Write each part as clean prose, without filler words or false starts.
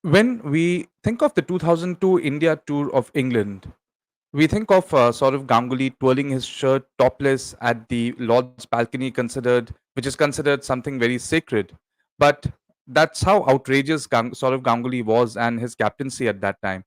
When we think of the 2002 India tour of England, we think of Sourav Ganguly twirling his shirt topless at the Lord's balcony, which is considered something very sacred. But that's how outrageous Sourav Ganguly was and his captaincy at that time.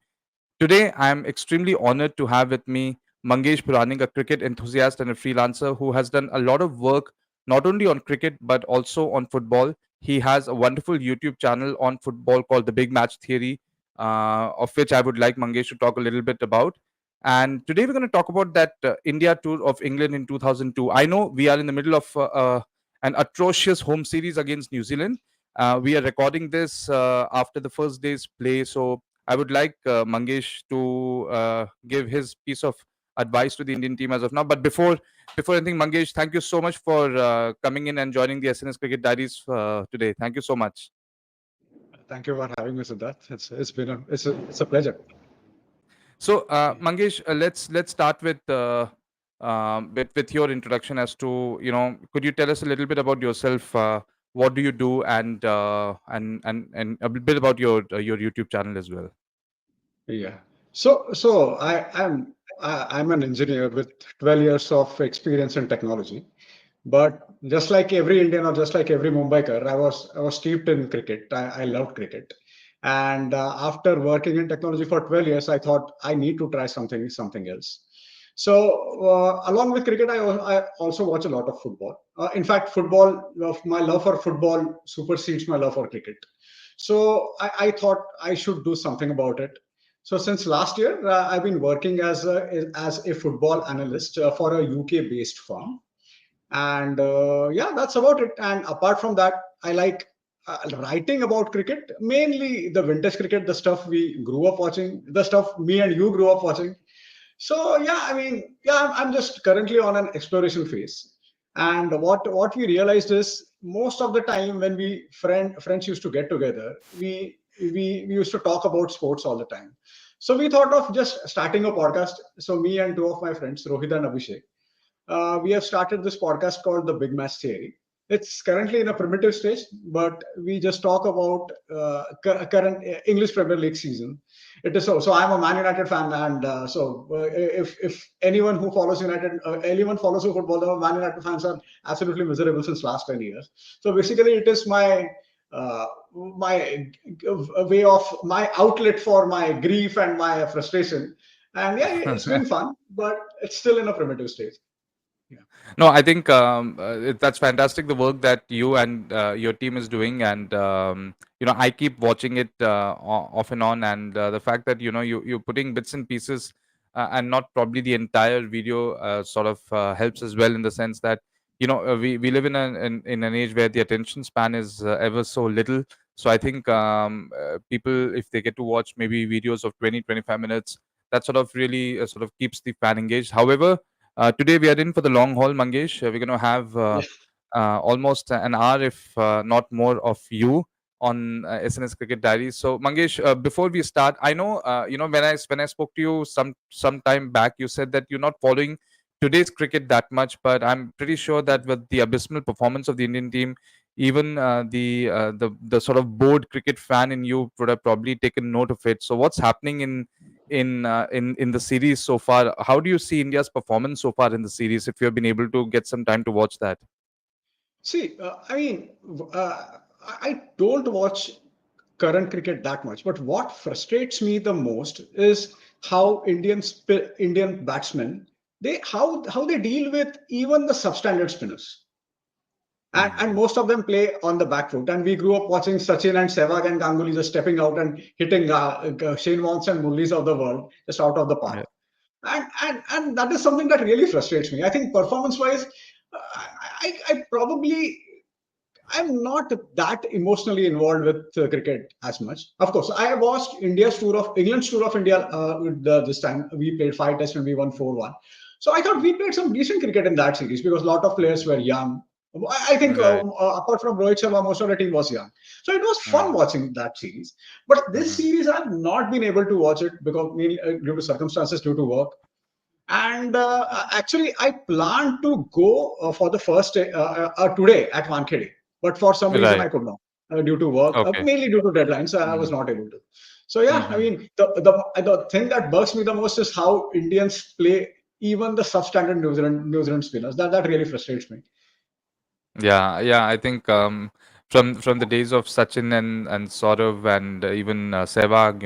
Today, I am extremely honored to have with me Mangesh Puranik, a cricket enthusiast and a freelancer who has done a lot of work not only on cricket but also on football. He has a wonderful YouTube channel on football called The Big Match Theory, of which I would like Mangesh to talk a little bit about. And today we're going to talk about that India tour of England in 2002. I know we are in the middle of an atrocious home series against New Zealand. We are recording this after the first day's play, so I would like Mangesh to give his piece of advice to the Indian team as of now. But before anything, Mangesh, thank you so much for coming in and joining the SNS Cricket Diaries today. Thank you so much. Thank you for having me, Siddharth. It's a pleasure. So, Mangesh, let's start with your introduction as to could you tell us a little bit about yourself? What do you do, and a bit about your YouTube channel as well. Yeah. So I'm an engineer with 12 years of experience in technology. But just like every Indian or just like every Mumbaiker, I was steeped in cricket. I loved cricket. And after working in technology for 12 years, I thought I need to try something else. So along with cricket, I also watch a lot of football. In fact, my love for football supersedes my love for cricket. So I thought I should do something about it. So since last year, I've been working as a football analyst for a UK-based firm, and yeah, that's about it. And apart from that, I like writing about cricket, mainly the vintage cricket, the stuff we grew up watching, the stuff me and you grew up watching. So yeah, I mean, yeah, I'm just currently on an exploration phase. And what we realized is most of the time when friends used to get together, we used to talk about sports all the time. So we thought of just starting a podcast. So me and two of my friends, Rohit and Abhishek, we have started this podcast called The Big Match Theory. It's currently in a primitive stage, but we just talk about current English Premier League season. It is so. So I'm a Man United fan, and if anyone who follows anyone follows football, the Man United fans are absolutely miserable since last 10 years. So basically, it is my way of my outlet for my grief and my frustration. And yeah, it's been fun, but it's still in a primitive stage. Yeah. No, I think that's fantastic. The work that you and your team is doing, and I keep watching it off and on, and the fact that you're putting bits and pieces, and not probably the entire video, sort of helps as well in the sense that we live in an age where the attention span is ever so little. So I think people, if they get to watch maybe videos of 20-25 minutes, that sort of really sort of keeps the fan engaged. However, today we are in for the long haul, Mangesh. We're going to have almost an hour, if not more, of you on SNS Cricket Diaries. So, Mangesh, before we start, I know when I spoke to you some time back, you said that you're not following today's cricket that much, but I'm pretty sure that with the abysmal performance of the Indian team, even the sort of bored cricket fan in you would have probably taken note of it. So, what's happening in the series so far? How do you see India's performance so far in the series? If you have been able to get some time to watch that. See, I mean, I don't watch current cricket that much, but what frustrates me the most is how Indian batsmen, how they deal with even the substandard spinners. And Hmm. most of them play on the back foot. And we grew up watching Sachin and Sehwag and Ganguly just stepping out and hitting Shane Warnes and Murlis of the world just out of the park. Yeah. And that is something that really frustrates me. I think performance wise, I probably I'm not that emotionally involved with cricket as much. Of course, I watched England's tour of India this time. We played 5 tests and we won 4-1. So I thought we played some decent cricket in that series because a lot of players were young. I think Right. apart from Rohit Sharma, most of the team was young. So it was fun Mm. watching that series. But this Mhm. series, I've not been able to watch it because mainly due to circumstances, due to work. And actually, I planned to go for the first day today at Wankhede, but for some reason Right. I could not. due to work, Okay. mainly due to deadlines. I was Mm. not able to. So yeah, I Mhm. mean, the thing that bugs me the most is how Indians play even the substandard New Zealand spinners. That really frustrates me. Yeah, yeah. I think from the days of Sachin and Saurav and even Sehwag,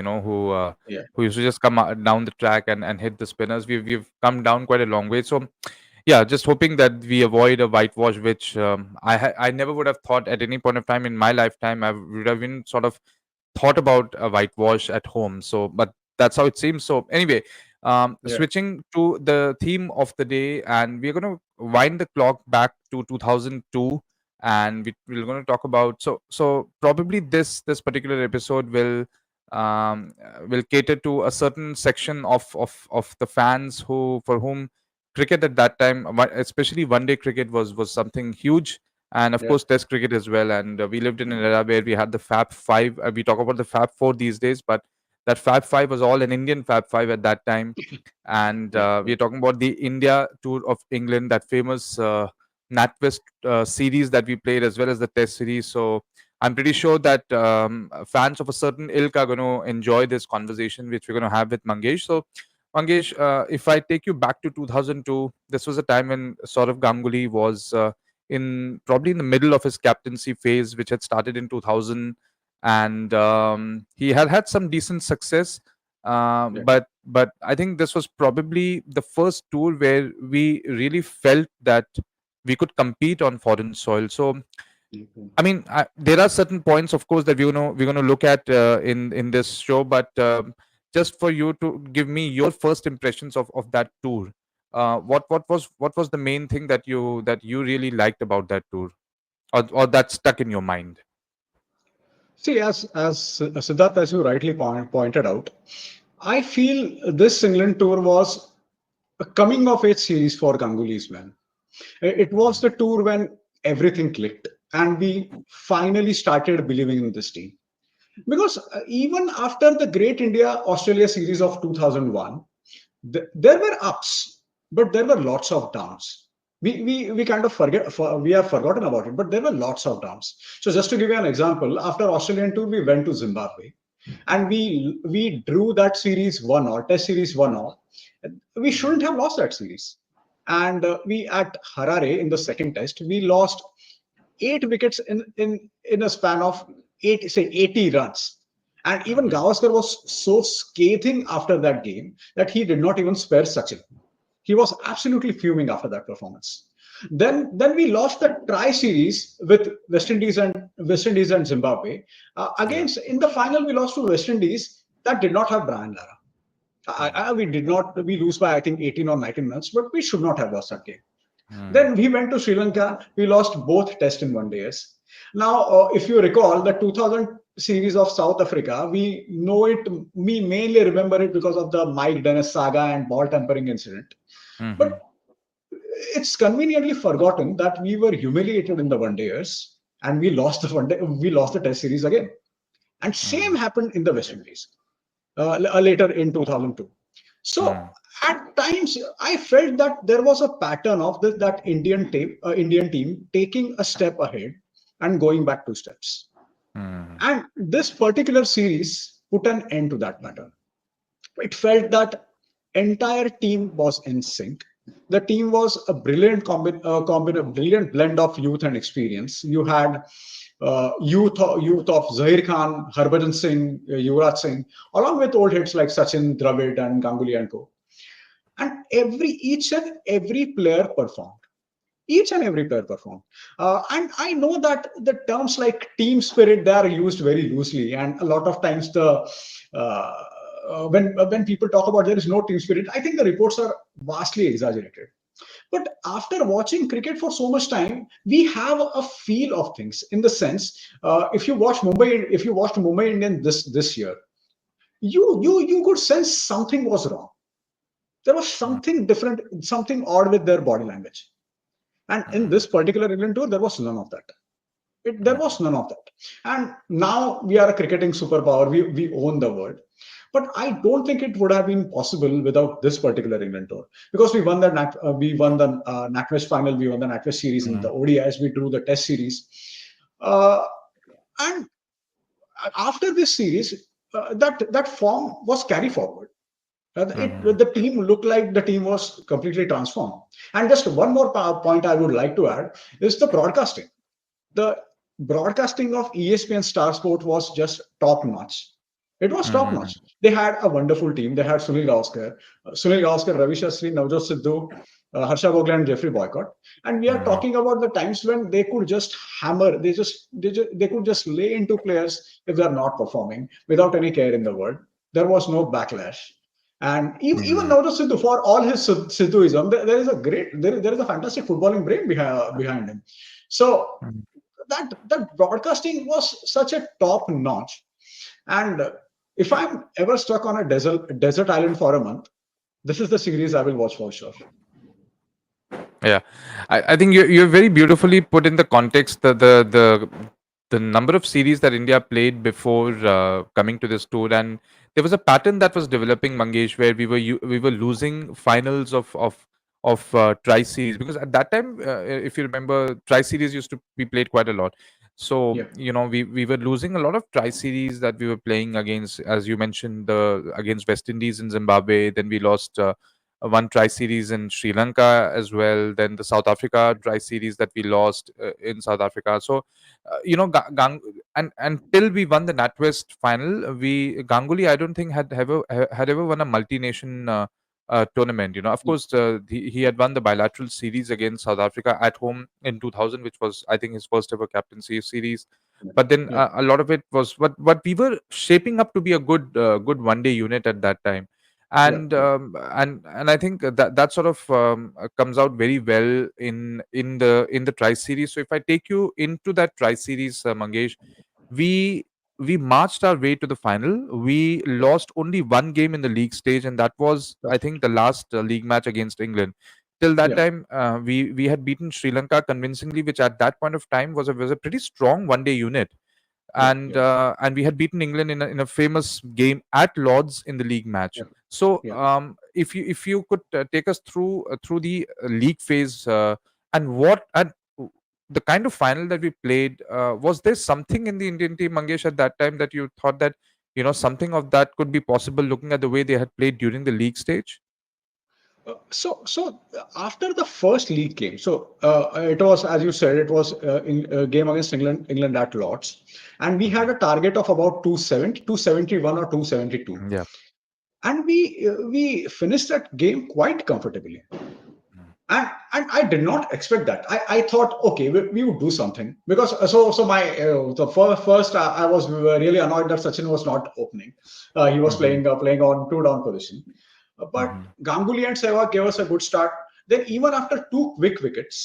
Yeah, who used to just come down the track and hit the spinners, we've come down quite a long way. So yeah, just hoping that we avoid a whitewash, which I never would have thought at any point of time in my lifetime. I would have been sort of thought about a whitewash at home. So, but that's how it seems. So, anyway, yeah, switching to the theme of the day, and we're going to wind the clock back to 2002, and we're going to talk about. So probably this particular episode will cater to a certain section of the fans who for whom cricket at that time, especially one day cricket, was something huge, and of yeah. course test cricket as well. And we lived in an era where we had the Fab Five. We talk about the Fab Four these days, but that Fab Five was all an Indian Fab Five at that time. And Yeah, we're talking about the India tour of England, that famous NatWest series that we played, as well as the Test series. So I'm pretty sure that fans of a certain ilk are going to enjoy this conversation, which we're going to have with Mangesh. So Mangesh, if I take you back to 2002, this was a time when Sourav Ganguly was in probably in the middle of his captaincy phase, which had started in 2000, and he had had some decent success. yeah. But I think this was probably the first tour where we really felt that we could compete on foreign soil. So Mhm. I mean, there are certain points, of course, that we're gonna look at in this show. But just for you to give me your first impressions of that tour, what was the main thing that you really liked about that tour, or that stuck in your mind? See, as Siddharth, as you rightly pointed out, I feel this England tour was a coming of age series for Ganguly's men. It was the tour when everything clicked and we finally started believing in this team. Because even after the great India Australia series of 2001, there were ups, but there were lots of downs. We kind of we have forgotten about it, but there were lots of downs. So just to give you an example, after Australian tour, we went to Zimbabwe and we drew that series 1-1, Test series 1-1. We shouldn't have lost that series. And we at Harare in the second test, we lost 8 wickets in a span of 80 runs. And even Gavaskar was so scathing after that game that he did not even spare Sachin. He was absolutely fuming after that performance. Then we lost the try series with West Indies and Zimbabwe. Yeah. Against in the final, we lost to West Indies that did not have Brian Lara. We did not. We lose by I think 18 or 19 runs, but we should not have lost that game. Hmm. Then we went to Sri Lanka. We lost both test in one days. Now, if you recall the 2000 series of South Africa, we know it. We mainly remember it because of the Mike Dennis saga and ball tampering incident. But Hmm. it's conveniently forgotten that we were humiliated in the one dayers and we lost the one day. We lost the test series again. And same Hmm. happened in the West Indies later in 2002. So Hmm. at times, I felt that there was a pattern of that Indian team taking a step ahead and going back 2 steps. Hmm. And this particular series put an end to that pattern. It felt that entire team was in sync. The team was a a brilliant blend of youth and experience. You had youth of Zahir Khan, Harbhajan Singh, Yuvraj Singh, along with old hits like Sachin, Dravid, and Ganguly and co. And each and every player performed. Each and every player performed. And I know that the terms like team spirit they are used very loosely, and a lot of times when people talk about there is no team spirit, I think the reports are vastly exaggerated. But after watching cricket for so much time, we have a feel of things. In the sense, if you watched Mumbai Indian this year, you could sense something was wrong. There was something different, something odd with their body language. And in Hmm. this particular England tour, there was none of that. There Hmm. was none of that. And now we are a cricketing superpower. We own the world. But I don't think it would have been possible without this particular England tour because we won the NatWest final, we won the NatWest series in Hmm. the ODIs, we drew the Test series. Uh, And after this series, that form was carried forward. Mhm. The team looked like the team was completely transformed. And just one more point I would like to add is the broadcasting. The broadcasting of ESPN Star Sport was just top notch. It was top Mhm. notch. They had a wonderful team. They had Sunil Gavaskar, Ravi Shastri, Navjot Sidhu, Harsha Bhogle, and Jeffrey Boycott. And we are Mhm. talking about the times when they could just hammer. They could just lay into players if they are not performing without any care in the world. There was no backlash. And even Mhm. Navjot Sidhu, for all his Sidhuism, there is a there is a fantastic footballing brain behind him. So Mhm. that broadcasting was such a top notch. And if I'm ever stuck on a desert island for a month, this is the series I will watch for sure. Yeah, I think you're very beautifully put in the context the number of series that India played before coming to this tour, and there was a pattern that was developing, Mangesh, where we were losing finals of tri series, because at that time, if you remember, tri series used to be played quite a lot. So Yeah, we were losing a lot of tri series that we were playing against, as you mentioned, the against West Indies and Zimbabwe. Then we lost. One tri series in Sri Lanka as well. Then the South Africa tri series that we lost in South Africa. So, and until we won the NatWest final, we Ganguly I don't think had ever won a multi-nation tournament. Of yeah, course, he had won the bilateral series against South Africa at home in 2000, which was I think his first ever captaincy series. But then yeah, a lot of it was what we were shaping up to be a good one day unit at that time. yeah, and yeah, um, and I think that sort of comes out very well in the tri series. So if I take you into that tri series, Mangesh, we we marched our way to the final. We yeah. lost only one game in the league stage, and that was, I That's true. think, the last league match against England. Till that Yeah, time, we had beaten Sri Lanka convincingly, which at that point of time was a pretty strong one day unit. yeah, and yeah, uh, and we had beaten England in a famous game at Lords in the league match. yeah, So yeah. if you could take us through the league phase, and the kind of final that we played, was there something in the Indian team, Mangesh, at that time that you thought that something of that could be possible, looking at the way they had played during the league stage? So after the first league game, so it was, as you said, it was in a game against England at Lords, and we had Mhm. a target of about 271 or 272, Yeah. and we finished that game quite comfortably. Mhm. And I did not expect that. I thought, okay, we would do something because so my the first I was really annoyed that Sachin was not opening. He was Mhm. playing on two down position. But Mhm. Ganguly and Sehwag gave us a good start. Then even after two quick wickets,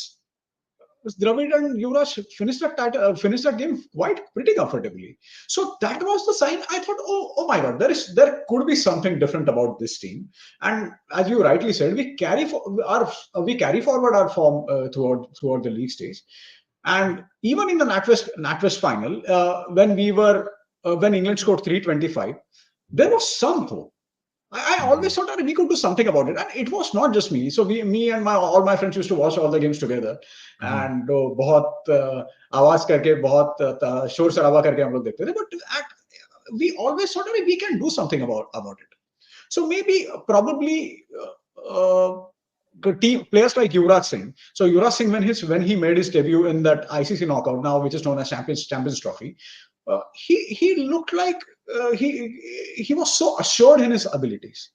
Dravid and Yuvraj finished that game quite pretty comfortably. So that was the sign. I thought, oh my God, there could be something different about this team. And as you rightly said, we carry forward our form throughout the league stage. And even in the NatWest final, when England scored 325, there was some hope. I always Mhm. thought that we could do something about it, and it was not just me. So me and my all my friends used to watch all the games together, Mhm. and बहुत आवाज करके बहुत शोर शराबा करके हम लोग देखते थे. But we always thought that we can do something about it. So maybe probably the team players like Yuvraj Singh. So Yuvraj Singh, when he made his debut in that ICC knockout, now which is known as Champions Trophy, he looked like he was so assured in his abilities.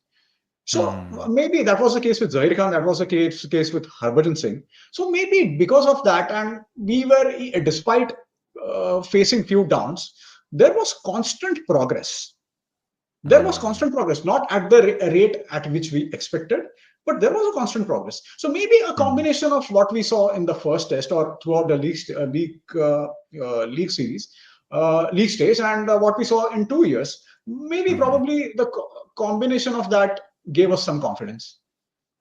So Mhm. maybe that was the case with Zahir Khan. That was the case with Harbhajan Singh. So maybe because of that, and we were despite facing few downs, there was constant progress. There was Mhm. constant progress, not at the rate at which we expected, but there was a constant progress. So maybe a Mhm. combination of what we saw in the first test or throughout the league series, league stage, and what we saw in 2 years, maybe Mhm. probably the combination of that gave us some confidence.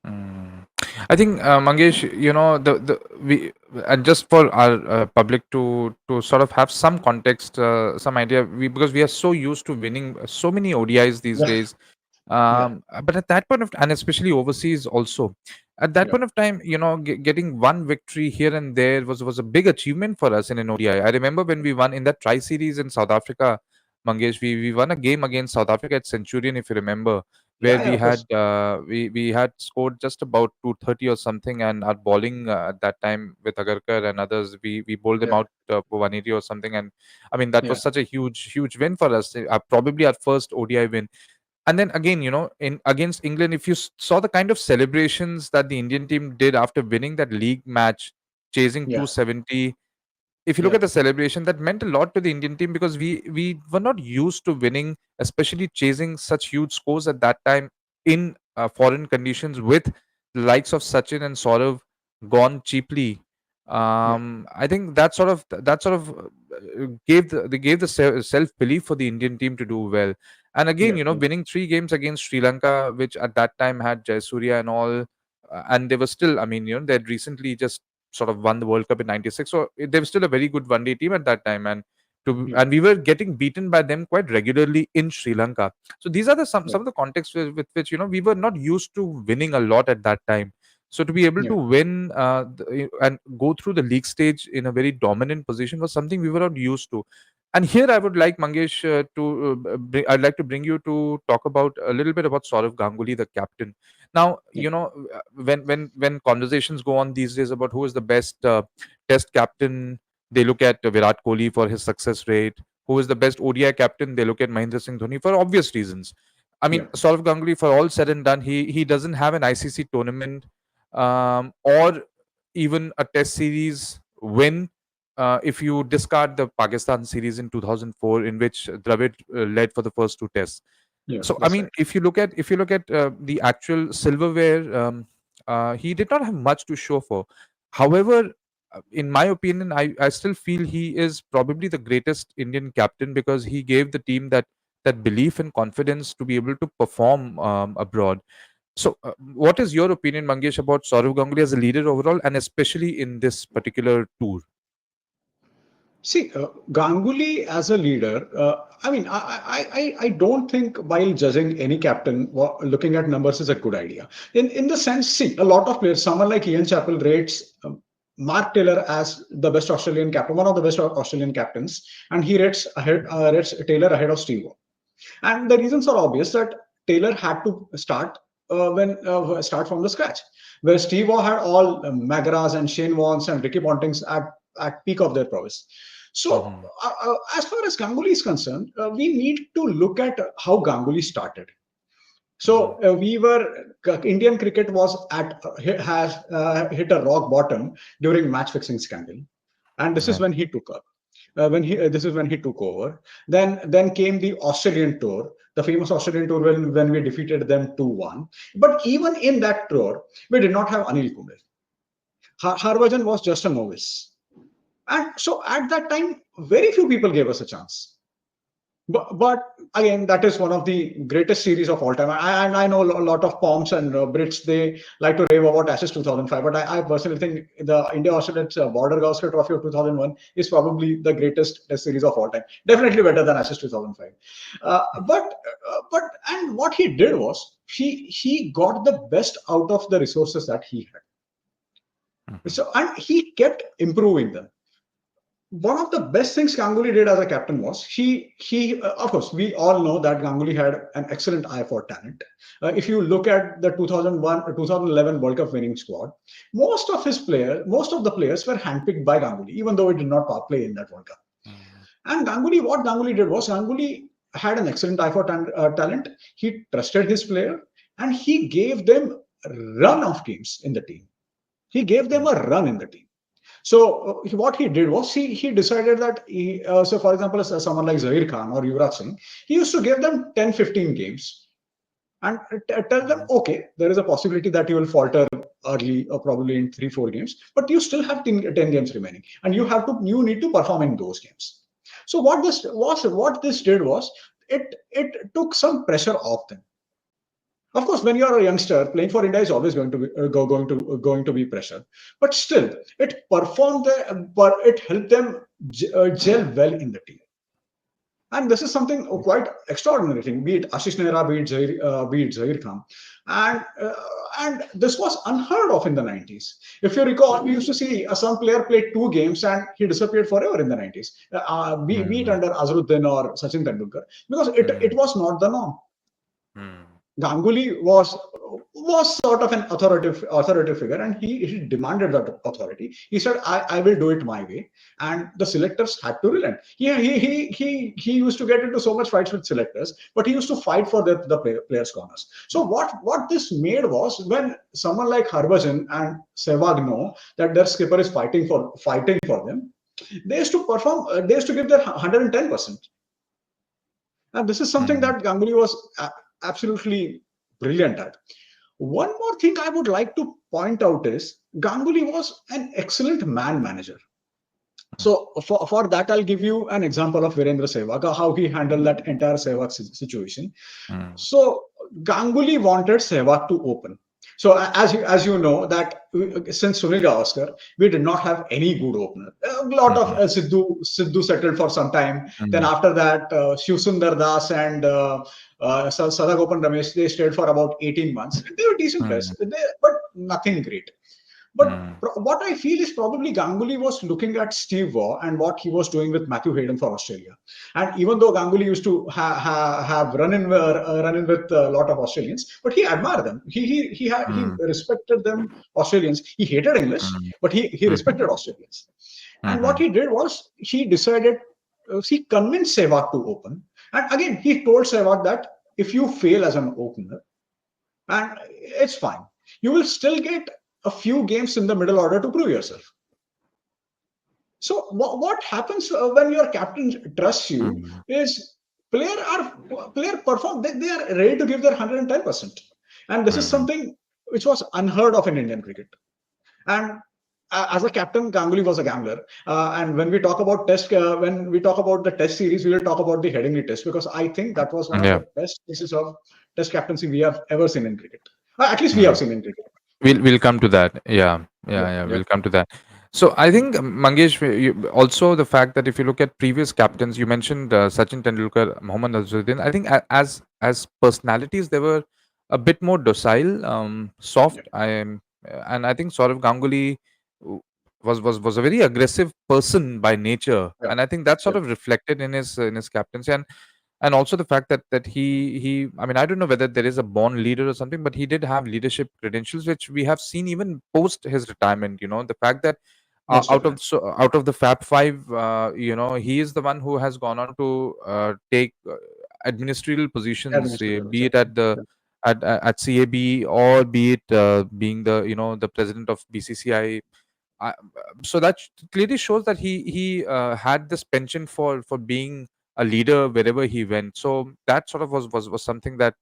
Mm. I think, Mangesh, the we and just for our public to sort of have some context, some idea, because we are so used to winning so many ODIs these Yeah, days. Yeah. But at that point of, and especially overseas also, at that Yeah. point of time, getting one victory here and there was a big achievement for us in an ODI. I remember when we won in that tri series in South Africa, Mangesh. We won a game against South Africa at Centurion, if you remember, where Yeah. Yeah. Of course. we had scored just about 230 or something, and our bowling at that time with Agarkar and others, we bowled them Yeah. out for 180 or something, and I mean that Yeah. was such a huge win for us. Probably our first ODI win. And then again, in against England, if you saw the kind of celebrations that the Indian team did after winning that league match, chasing Yeah. 270, if you look Yeah. at the celebration, that meant a lot to the Indian team because we were not used to winning, especially chasing such huge scores at that time in foreign conditions with the likes of Sachin and Sourav gone cheaply. Yeah. I think they gave the self belief for the Indian team to do well. And again, Yeah. Yeah. winning three games against Sri Lanka, which at that time had Jayasuriya and all, and they were still, I mean, they'd recently just sort of won the World Cup in '96. So they were still a very good one day team at that time, Yeah. and we were getting beaten by them quite regularly in Sri Lanka. So these are the some Right. of the contexts with which we were not used to winning a lot at that time. So to be able Yeah. to win and go through the league stage in a very dominant position was something we were not used to. And here I would like Mangesh I'd like to bring you to talk about a little bit about Sourav Ganguly, the captain. Now, Yeah. when conversations go on these days about who is the best Test captain, they look at Virat Kohli for his success rate. Who is the best ODI captain? They look at Mahendra Singh Dhoni for obvious reasons. I Yeah. mean, Sourav Ganguly, for all said and done, he doesn't have an ICC tournament or even a Test series win. If you discard the Pakistan series in 2004, in which Dravid led for the first two tests. Yeah. So I That's mean, right. if you look at the actual silverware, he did not have much to show for. However, in my opinion, I still feel he is probably the greatest Indian captain because he gave the team that belief and confidence to be able to perform abroad. So, what is your opinion, Mangesh, about Saurav Ganguly as a leader overall, and especially in this particular tour? See, Ganguly as a leader, I mean, I don't think while judging any captain, looking at numbers is a good idea. In the sense, see, a lot of players, someone like Ian Chappell rates Mark Taylor as the best Australian captain, one of the best Australian captains, and he rates Taylor ahead of Steve Waugh. And the reasons are obvious that Taylor had to start from the scratch, where Steve Waugh had all Magras and Shane Warnes and Ricky Pontings at peak of their prowess. So, Hmm. as far as Ganguly is concerned, we need to look at how Ganguly started. Hmm. So Indian cricket was has hit a rock bottom during match fixing scandal, and this is Yeah. when he took up. When he this is when he took over. Then came the Australian tour, the famous Australian tour when we defeated them 2-1. But even in that tour, we did not have Anil Kumble. Harbhajan was just a novice, and so at that time, very few people gave us a chance. But again, that is one of the greatest series of all time. And I know a lot of Poms and Brits, they like to rave about Ashes 2005. But I personally think the India Australia Border Gavaskar Trophy of 2001 is probably the greatest Test series of all time. Definitely better than Ashes 2005. And what he did was he got the best out of the resources that he had. Hmm. So and he kept improving them. One of the best things Ganguly did as a captain was he of course we all know that Ganguly had an excellent eye for talent. If you look at the 2001 or 2011 World Cup winning squad, most of the players were handpicked by Ganguly, even though he did not play in that World Cup. Hmm. And what Ganguly did was Ganguly had an excellent eye for talent. He trusted his player and he gave them a run of games in the team. He gave them a run in the team. So what he did was he decided that so for example someone like Zahir Khan or Yuvraj Singh, he used to give them 10-15 games and tell them, Hmm. okay, there is a possibility that you will falter early or probably in 3-4 games, but you still have 10 games remaining and you need to perform in those games. So what this did was it took some pressure off them. Of course, when you are a youngster, playing for India is always going to be going to be pressure. But still, it helped them gel well in the team. And this is something quite extraordinary thing, be it Ashish Nehra, be it Zahir Khan. And, uh, and this was unheard of in the 90s. If you recall, we used to see some player played 2 games and he disappeared forever in the 90s, be it Mm, under Azharuddin or Sachin Tendulkar, because it mm, was not the norm. mm, Ganguly was sort of an authoritative figure, and he demanded that authority. He said, "I will do it my way," and the selectors had to relent. He used to get into so much fights with selectors, but he used to fight for the players' corners. So what this made was, when someone like Harbhajan and Sehwag know that their skipper is fighting for them, they used to perform. They used to give their 110%. And this is something mm, that Ganguly was absolutely brilliant at. One more thing I would like to point out is Ganguly was an excellent man manager. So for that, I'll give you an example of Virender Sehwag, how he handled that entire Sehwag situation. mm, So Ganguly wanted Sehwag to open. So as you know that since Sunil Gavaskar, we did not have any good opener. A lot of mm, Sidhu settled for some time. Then mm, after that, Shiv Sundar Das and Sadagopan Ramesh, they stayed for about 18 months. They were decent players, mm, but nothing great. But mm, what I feel is probably Ganguly was looking at Steve Waugh and what he was doing with Matthew Hayden for Australia. And even though Ganguly used to have run in with a lot of Australians, but he admired them. He mm, respected them, Australians. He hated English, mm, but he mhm, respected Australians. And what mhm, he did was he decided, he convinced Sehwag to open. And again, he told Sehwag that if you fail as an opener, and it's fine. You will still get a few games in the middle order to prove yourself. So what happens when your captain trusts you mm, is player perform. They are ready to give their 110%, and this is mhm. something which was unheard of in Indian cricket. And as a captain, Ganguly was a gambler. And when we talk about the Test series, we will talk about the Headingley Test, because I think that was one of Yeah. the best pieces of Test captaincy we have ever seen in cricket. At least we have Mm. seen in cricket. We'll come to that. Yeah, Yeah, yeah, yeah. yeah, We'll come to that. So I think Mangesh, also the fact that if you look at previous captains, you mentioned Sachin Tendulkar, Mohammad Azharuddin. I think as personalities, they were a bit more docile, soft. yeah, I am, and I think Sourav Ganguly w- was a very aggressive person by nature, yeah, and I think that yeah. sort of reflected in his captaincy. And also the fact that he I mean, I don't know whether there is a born leader or something, but he did have leadership credentials which we have seen even post his retirement. The fact that Most definitely. out of the Fab Five, he is the one who has gone on to take administrative positions, Administrative roles, be yeah. it at the Yeah. at CAB, or be it being the the president of BCCI. I, so that clearly shows that he had this penchant for being a leader wherever he went. So that sort of was something that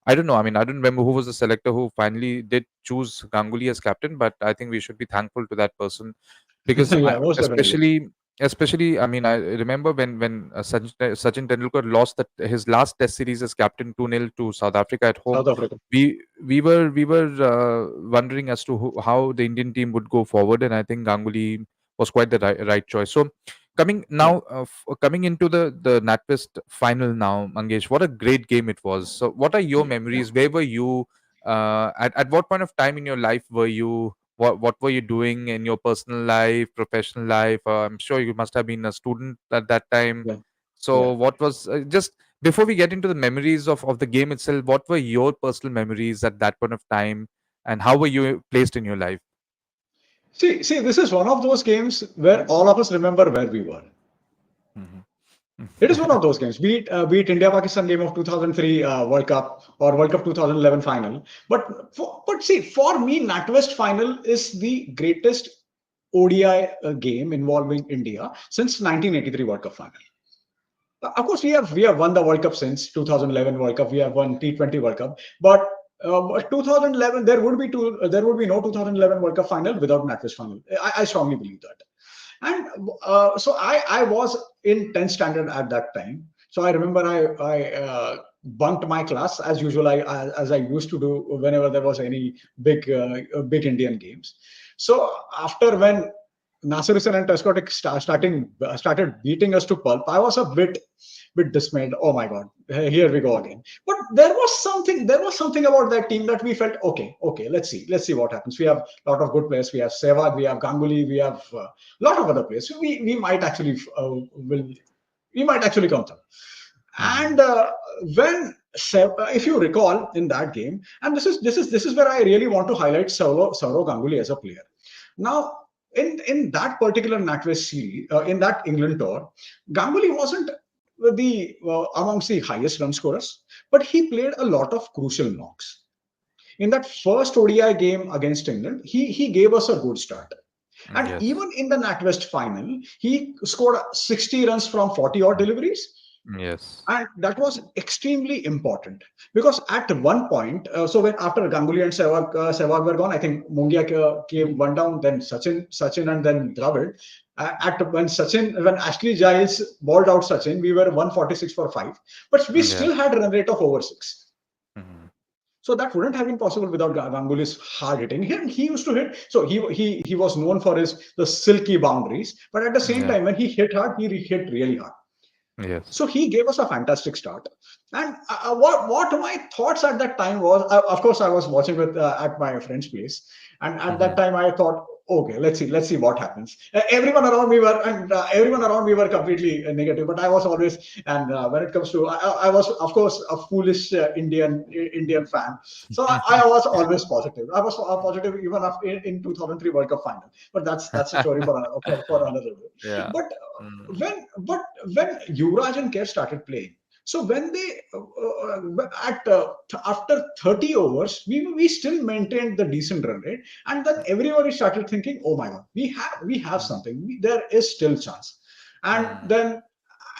I don't know. I mean, I don't remember who was the selector who finally did choose Ganguly as captain, but I think we should be thankful to that person because Yeah, most definitely. especially I mean, I remember when Sachin Tendulkar lost his last Test series as captain 2-0 to South Africa at home. South Africa. We were wondering as to how the Indian team would go forward, and I think Ganguly was quite the right choice. So Yeah. coming into the NatWest final now, Mangesh, what a great game it was. So what are your Yeah. Yeah. memories? Where were you? At what point of time in your life were you? What were you doing in your personal life, professional life? I'm sure you must have been a student at that time. Yeah. Yeah. So what was just before we get into the memories of the game itself, what were your personal memories at that point of time, and how were you placed in your life? See, this is one of those games where all of us remember where we were. Mhm. It is one of those games, be it India-Pakistan game of 2003 World Cup or World Cup 2011 final. But see, for me, NatWest final is the greatest ODI game involving India since 1983 World Cup final. Of course, we have won the World Cup since 2011 World Cup. We have won T20 World Cup, but 2011 there would be no 2011 World Cup final without NatWest final. I strongly believe that. And so I was in 10th standard at that time. So I remember I bunked my class as usual. As I used to do whenever there was any big Indian games. So after when Nasser Hussain and Tescotic started beating us to pulp, I was a bit dismayed. Oh my God, here we go again. But there was something about that team that we felt okay. Let's see what happens. We have a lot of good players. We have Sehwag, we have Ganguly, we have a lot of other players. We might actually will we might actually come through. And Mhm. if you recall in that game, and this is where I really want to highlight Sourav Ganguly as a player. Now, in that particular NatWest series, in that England tour, Ganguly wasn't the amongst the highest run scorers, but he played a lot of crucial knocks. In that first ODI game against England, he gave us a good start. And Yes. even in the NatWest final, he scored 60 runs from 40 odd Mm. deliveries, Yes. and that was extremely important because at one point, so when after Ganguly and Sehwag were gone, I think Mungia came one down, then Sachin, and then Dravid. When Ashley Giles balled out Sachin, we were 146 for five, but we Yeah. still had a run rate of over six. Mhm. So that wouldn't have been possible without Ganguly's hard hitting. He used to hit. So he was known for his the silky boundaries, but at the same Yeah. time, when he hit hard, he hit really hard. Yes. So he gave us a fantastic start. And what my thoughts at that time was, of course, I was watching with at my friend's place, and at that Mhm. time I thought, okay, let's see what happens. Everyone around me were completely negative, but I was always, and when it comes to, I was of course a foolish Indian fan, so I was always positive. I was positive even after in 2003 World Cup final, but that's a story for another day. Yeah. But Mm. when Yuvraj and Kev started playing, so when they after 30 overs, we still maintained the decent run rate, and then everybody started thinking, oh my God, we have Mm. something. There is still chance, and Mm. then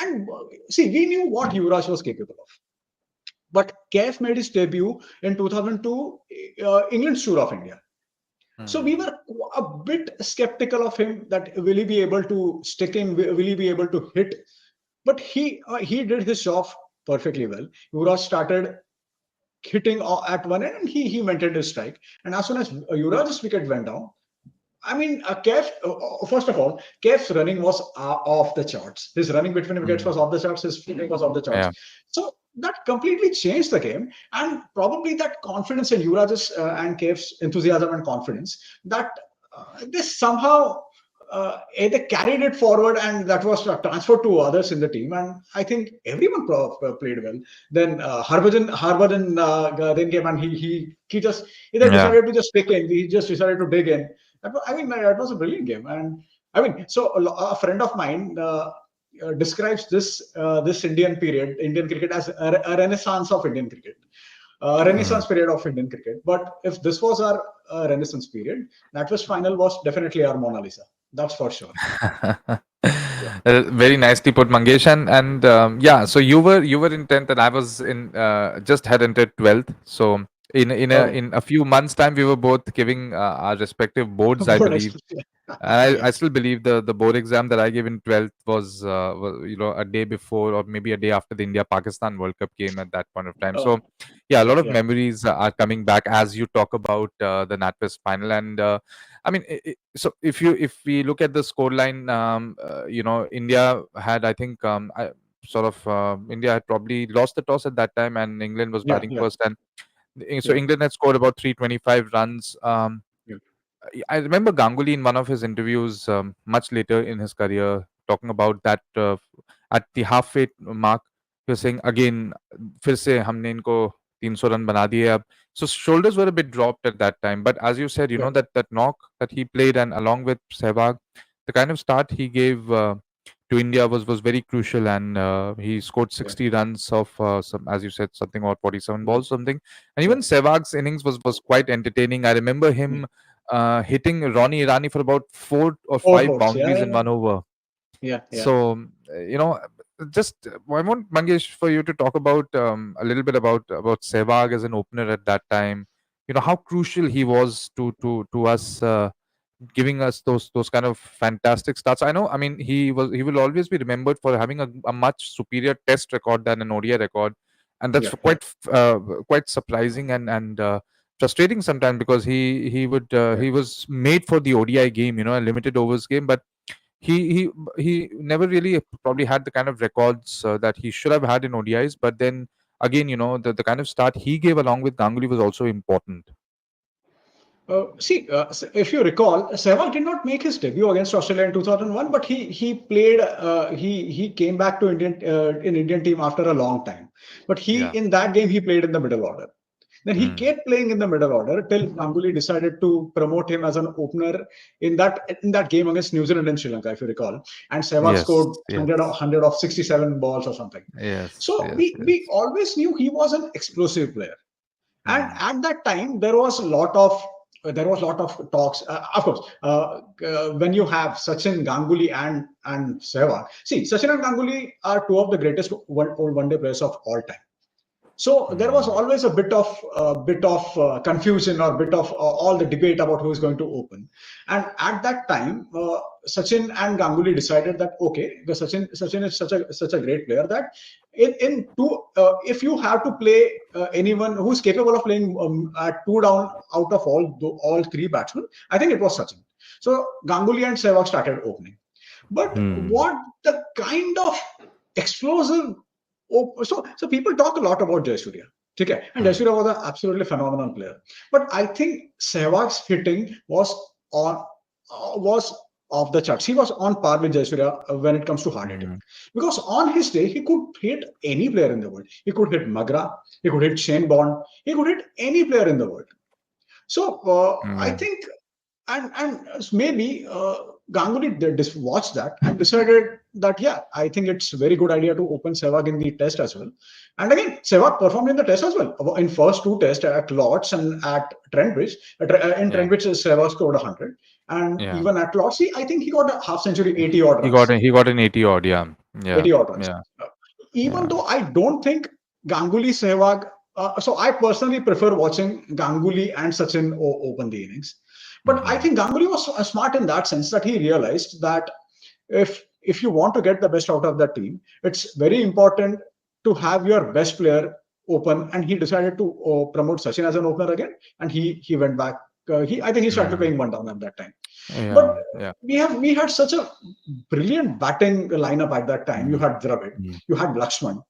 and see, we knew what Yuvraj was capable of. But Kev made his debut in 2002, England's tour of India. So we Mm. were a bit skeptical of him that will he be able to stick in, will he be able to hit? But he did his job perfectly well. Yuvraj started hitting at one end and he maintained his strike. And as soon as Yuvraj's wicket went down, I mean, first of all, Kef's running was off the charts. His running between wickets was Mm. off the charts. His fielding was off the charts. Yeah. So that completely changed the game. And probably that confidence in Yuvraj's and Kef's enthusiasm and confidence that this somehow either carried it forward and that was transferred to others in the team. And I think everyone played well. Then Harbhajan then came and he just either Yeah. decided to just stick in. He just decided to dig in. I mean, that was a brilliant game. And I mean, so a friend of mine describes this Indian cricket, as a renaissance of Indian cricket, a Mm. renaissance period of Indian cricket. But if this was our renaissance period, NatWest final was definitely our Mona Lisa. That's for sure. Yeah, Very nicely put, Mangesh. And yeah, so you were in 10th, and I was in just had entered 12th. So okay. in a few months' time, we were both giving our respective boards, I Board believe. exercise. And I Yeah, still believe the board exam that I gave in 12th was a day before or maybe a day after the India Pakistan World Cup game at that point of time. uh, So yeah, a yeah, lot of yeah, memories are coming back as you talk about the NatWest final. And I mean, so if we look at the scoreline, India had, I think, India had probably lost the toss at that time, and England was yeah, batting yeah, first, and so yeah, England had scored about 325 runs. yeah, I remember Ganguly in one of his interviews much later in his career talking about that at the halfway mark, he was saying again, फिर से हमने इनको 300 run बना दिए अब. So shoulders were a bit dropped at that time. But as you said, yeah, that knock that he played, and along with Sehwag, the kind of start he gave to India was very crucial, and he scored yeah, 60 runs of some, as you said, something or 47 yeah, balls, something. And yeah. even Sehwag's innings was quite entertaining. I remember Yeah. him hitting Ronnie Irani for about 4 or 5 Fours. Yeah, boundaries yeah, in one over. yeah, yeah, So just I want Mangesh for you to talk about a little bit about Sehwag as an opener at that time. How crucial he was to us, giving us those kind of fantastic starts. I know. I mean, he will always be remembered for having a much superior Test record than an ODI record, and that's yeah, yeah, quite surprising and frustrating sometimes because he was made for the ODI game, a limited overs game, but he he never really probably had the kind of records that he should have had in ODIs. But then again, the kind of start he gave along with Ganguly was also important. If you recall, Sehwag did not make his debut against Australia in 2001, but he played. He came back to Indian team after a long time. But he Yeah. in that game he played in the middle order. Then he Mm. kept playing in the middle order till Ganguly decided to promote him as an opener in that game against New Zealand and Sri Lanka, if you recall. And Sehwag Yes. scored Yes. 100 of 67 balls or something. Yes. So Yes. we Yes. always knew he was an explosive player. And Mm. at that time, there was a lot of talks. Of course, when you have Sachin, Ganguly, and Sehwag. See, Sachin and Ganguly are two of the greatest one-day players of all time. So there was Mm. always a bit of confusion or bit of all the debate about who is going to open. And at that time, Sachin and Ganguly decided that okay, because Sachin is such a great player that in two, if you have to play anyone who's capable of playing at two down out of all three batsmen, I think it was Sachin. So Ganguly and Sehwag started opening. But Mm. what the kind of explosive. So people talk a lot about Jayasurya. Okay, and Mm. Jayasurya was an absolutely phenomenal player. But I think Sehwag's hitting on was off the charts. He was on par with Jayasurya when it comes to hard hitting. Mm. Because on his day, he could hit any player in the world. He could hit Magra, he could hit Shane Bond, he could hit any player in the world. So I Mm. think, and maybe Ganguly did watch that and decided that yeah, I think it's a very good idea to open Sehwag in the test as well. And again, Sehwag performed in the test as well. In first two tests at Lords and at Trent Bridge. In Yeah. Trent Bridge, Sehwag scored 100, and Yeah. even at Lords, I think he got a half century, 80 odd runs. He got an 80 odd. Yeah. Yeah. 80 odd runs. Yeah. Uh, Even Yeah. though I don't think Ganguly Sehwag, so I personally prefer watching Ganguly and Sachin open the innings. But I Mm-hmm. think Ganguly was smart in that sense that he realized that if you want to get the best out of that team, it's very important to have your best player open. And he decided to promote Sachin as an opener again, and he went back. I think he started Mm. playing one down at that time. But Yeah. Yeah. we had such a brilliant batting lineup at that time. You Mm. had Dravid, Mm. you had Lakshman,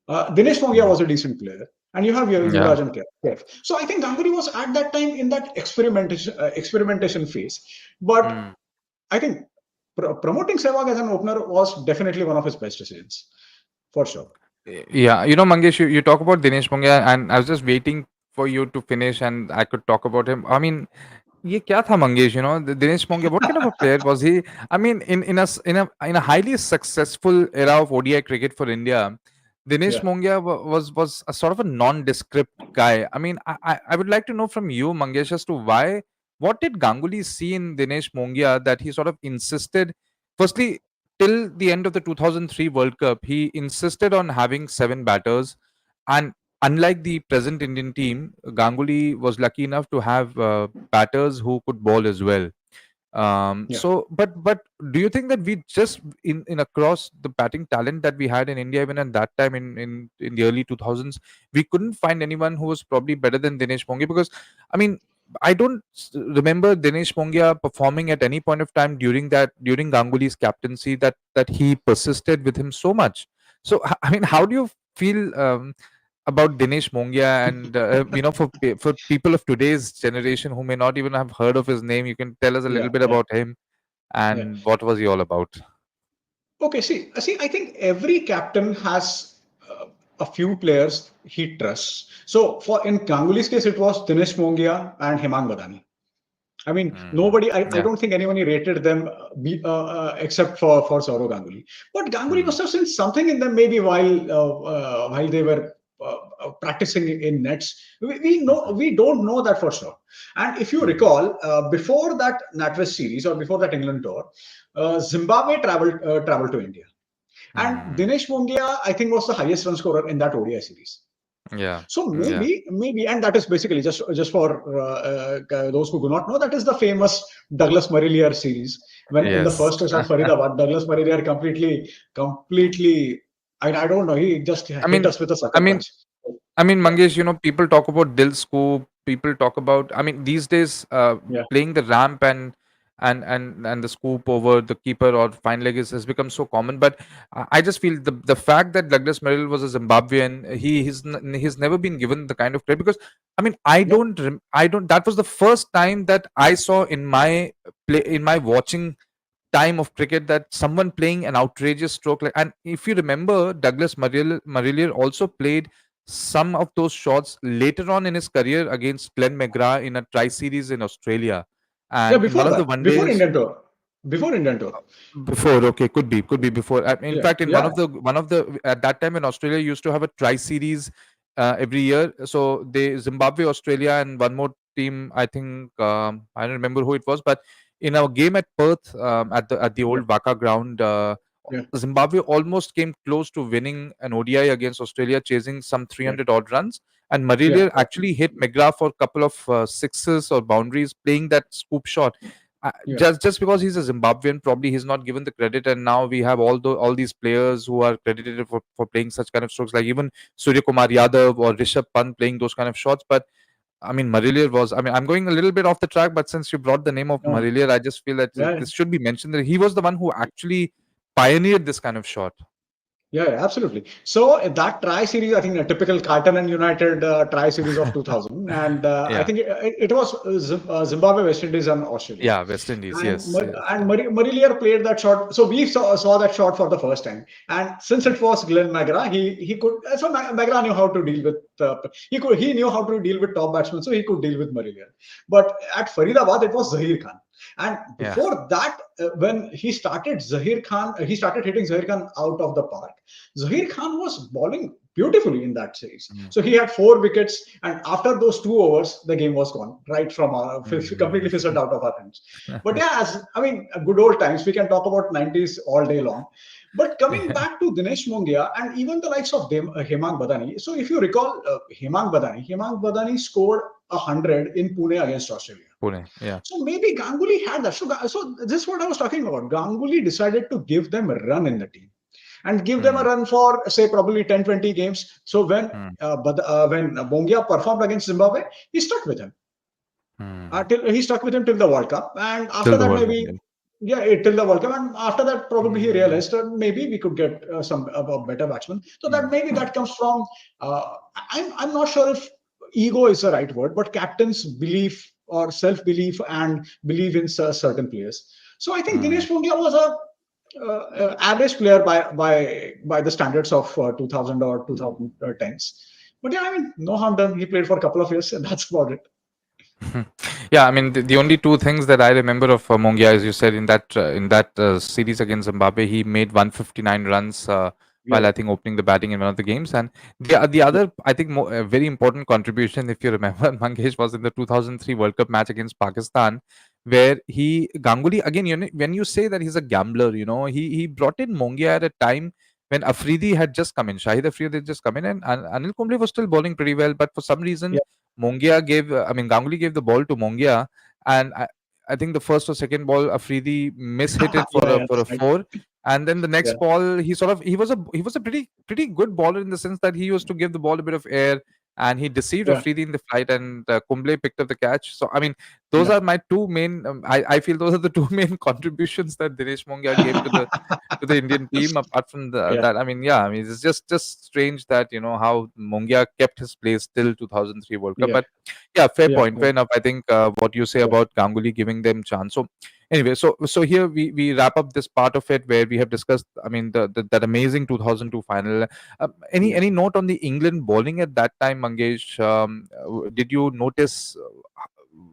Dinesh Mongia Mm. was a decent player, and you have your Yeah. Yuvraj and Kev. So I think Ganguly was at that time in that experimentation phase. But Mm. I think promoting Sehwag as an opener was definitely one of his best decisions, for sure. Yeah, Mangesh, you talk about Dinesh Mongia, and I was just waiting for you to finish, and I could talk about him. I mean, ये क्या था Mangesh, Dinesh Mongia, what kind of a player was he? I mean, in a highly successful era of ODI cricket for India, Dinesh Yeah. Mongia was a sort of a nondescript guy. I mean, I would like to know from you, Mangesh, as to what did Ganguly see in Dinesh Mongia that he sort of insisted, firstly, till the end of the 2003 World Cup, he insisted on having seven batters, and unlike the present Indian team, Ganguly was lucky enough to have batters who could bowl as well. Yeah. But do you think that we just in across the batting talent that we had in India even at that time in the early 2000s, we couldn't find anyone who was probably better than Dinesh Mongia? Because I mean, I don't remember Dinesh Mongia performing at any point of time during Ganguly's captaincy that he persisted with him so much. So I mean, how do you feel about Dinesh Mongia, and for people of today's generation who may not even have heard of his name, you can tell us a little Yeah. bit Yeah. about him Yeah. and what was he all about? Okay. See. I think every captain has a few players he trusts. So for in Ganguly's case, it was Dinesh Mongia and Hemang Badani. I mean, Mm. nobody. I Yeah. don't think anyone rated them except for Sourav Ganguly. But Ganguly Mm. must have seen something in them maybe while they were practicing in nets. Mhm. We don't know that for sure. And if you Mhm. recall, before that NatWest series or before that England tour, Zimbabwe traveled to India, and Mm. Dinesh Mongia I think was the highest run scorer in that ODI series. Yeah. So Yeah. maybe, and that is basically just for those who do not know, that is the famous Douglas Murray series. When in the Yes. first test at Faridabad, Douglas Murray completely, I don't know, he just I hit mean, us with a I sucker mean, punch. I mean, Yeah, Mangesh, people talk about Dill Scoop, people talk about. I mean, these days, Yeah. playing the ramp and the scoop over the keeper or fine leg has become so common. But I just feel the fact that Douglas Merrill was a Zimbabwean, he's never been given the kind of credit, because I mean, Yeah. I don't. That was the first time that I saw in my watching time of cricket that someone playing an outrageous stroke like. And if you remember, Douglas Marillier also played some of those shots later on in his career against Glenn McGrath in a tri-series in Australia, Yeah. and in one Before of the that, one before days. Indian tour, before Indian tour. Before, okay, could be before. In Yeah. fact, in Yeah. one of the at that time when Australia used to have a tri-series every year, so they Zimbabwe, Australia, and one more team. I think I don't remember who it was, but in our game at Perth, at the Yeah. old Waka ground, Yeah. Zimbabwe almost came close to winning an ODI against Australia, chasing some Yeah. 300 odd runs. And Yeah. Marillier actually hit McGrath for a couple of sixes or boundaries, playing that scoop shot. Yeah. Just because he's a Zimbabwean, probably he's not given the credit, and now we have all these players who are credited for playing such kind of strokes, like even Surya Kumar Yadav or Rishabh Pant playing those kind of shots. But I mean, Marillier was. I mean, I'm going a little bit off the track, but since you brought the name of No. Marillier, I just feel that Yeah. Yeah. this should be mentioned, that he was the one who actually pioneered this kind of shot. Yeah, yeah, absolutely. So that try series, I think a typical Carlton and United try series of 2000, and I Yeah, think it was Zimbabwe, West Indies, and Australia. yeah, West Indies. And Yes, yes, yeah. Marillier played that shot. So we saw that shot for the first time. And since it was Glenn McGrath, he could. So McGrath knew how to deal with. He knew how to deal with top batsmen, so he could deal with Marillier. But at Faridabad, it was Zahir Khan. And Yeah. before that, when he started hitting Zahir Khan out of the park. Zahir Khan was bowling beautifully in that series. Mm, So he had 4 wickets, and after those 2 overs, the game was gone right from completely mm, fizzled out of our hands. But yeah, I mean, good old times. We can talk about 90s all day long. But coming yeah. back to Dinesh Mongia and even the likes of Hemang Badani. So if you recall, Hemang Badani scored 100 in Pune against Australia. Pune. Yeah. So maybe Ganguly had that. So this is what I was talking about. Ganguly decided to give them a run in the team and give them a Mm, run for say probably 10, 20 games. So mm, when Bongia performed against Zimbabwe, he stuck with him. mm. Till he stuck with him till the World Cup, and after Till the that World Cup. maybe Yeah. yeah till the World Cup, and after that probably he realized maybe we could get some a better batsman. So that maybe that comes from I'm not sure if ego is the right word, but captain's belief or self belief and believe in certain players. So I think Mm. Dinesh Pundia was a average player by the standards of 2000 or 2010s. But yeah, I mean, no harm done. He played for a couple of years, and that's about it. Yeah, I mean, the only two things that I remember of Mongia, as you said, in that series against Zimbabwe, he made 159 runs while Yeah, I think opening the batting in one of the games. And the yeah, other, I think, very important contribution, if you remember, Mangesh, was in the 2003 World Cup match against Pakistan, where Ganguly again. When you say that he's a gambler, he brought in Mongia at a time when Afridi had just come in. Shahid Afridi had just come in, and Anil Kumble was still bowling pretty well, but for some reason yeah, Ganguly gave the ball to Mongia, and I think the first or second ball, Afridi mishit it yeah, yeah. for a That's right. four, and then the next Yeah, ball he was a pretty good bowler in the sense that he used to give the ball a bit of air, and he deceived yeah, Afridi in the flight, and Kumble picked up the catch. So I mean, those yeah, are my two main. I feel those are the two main contributions that Dinesh Mongia gave to the Indian team. Apart from yeah, that, I mean, yeah, I mean, it's just strange that how Mongia kept his place till 2003 World Cup. yeah, But yeah, fair yeah, point, yeah, fair enough. I think what you say yeah, about Ganguly giving them chance. So anyway, so here we wrap up this part of it where we have discussed. I mean, that amazing 2002 final. Any yeah. any note on the England bowling at that time, Mangesh? Did you notice?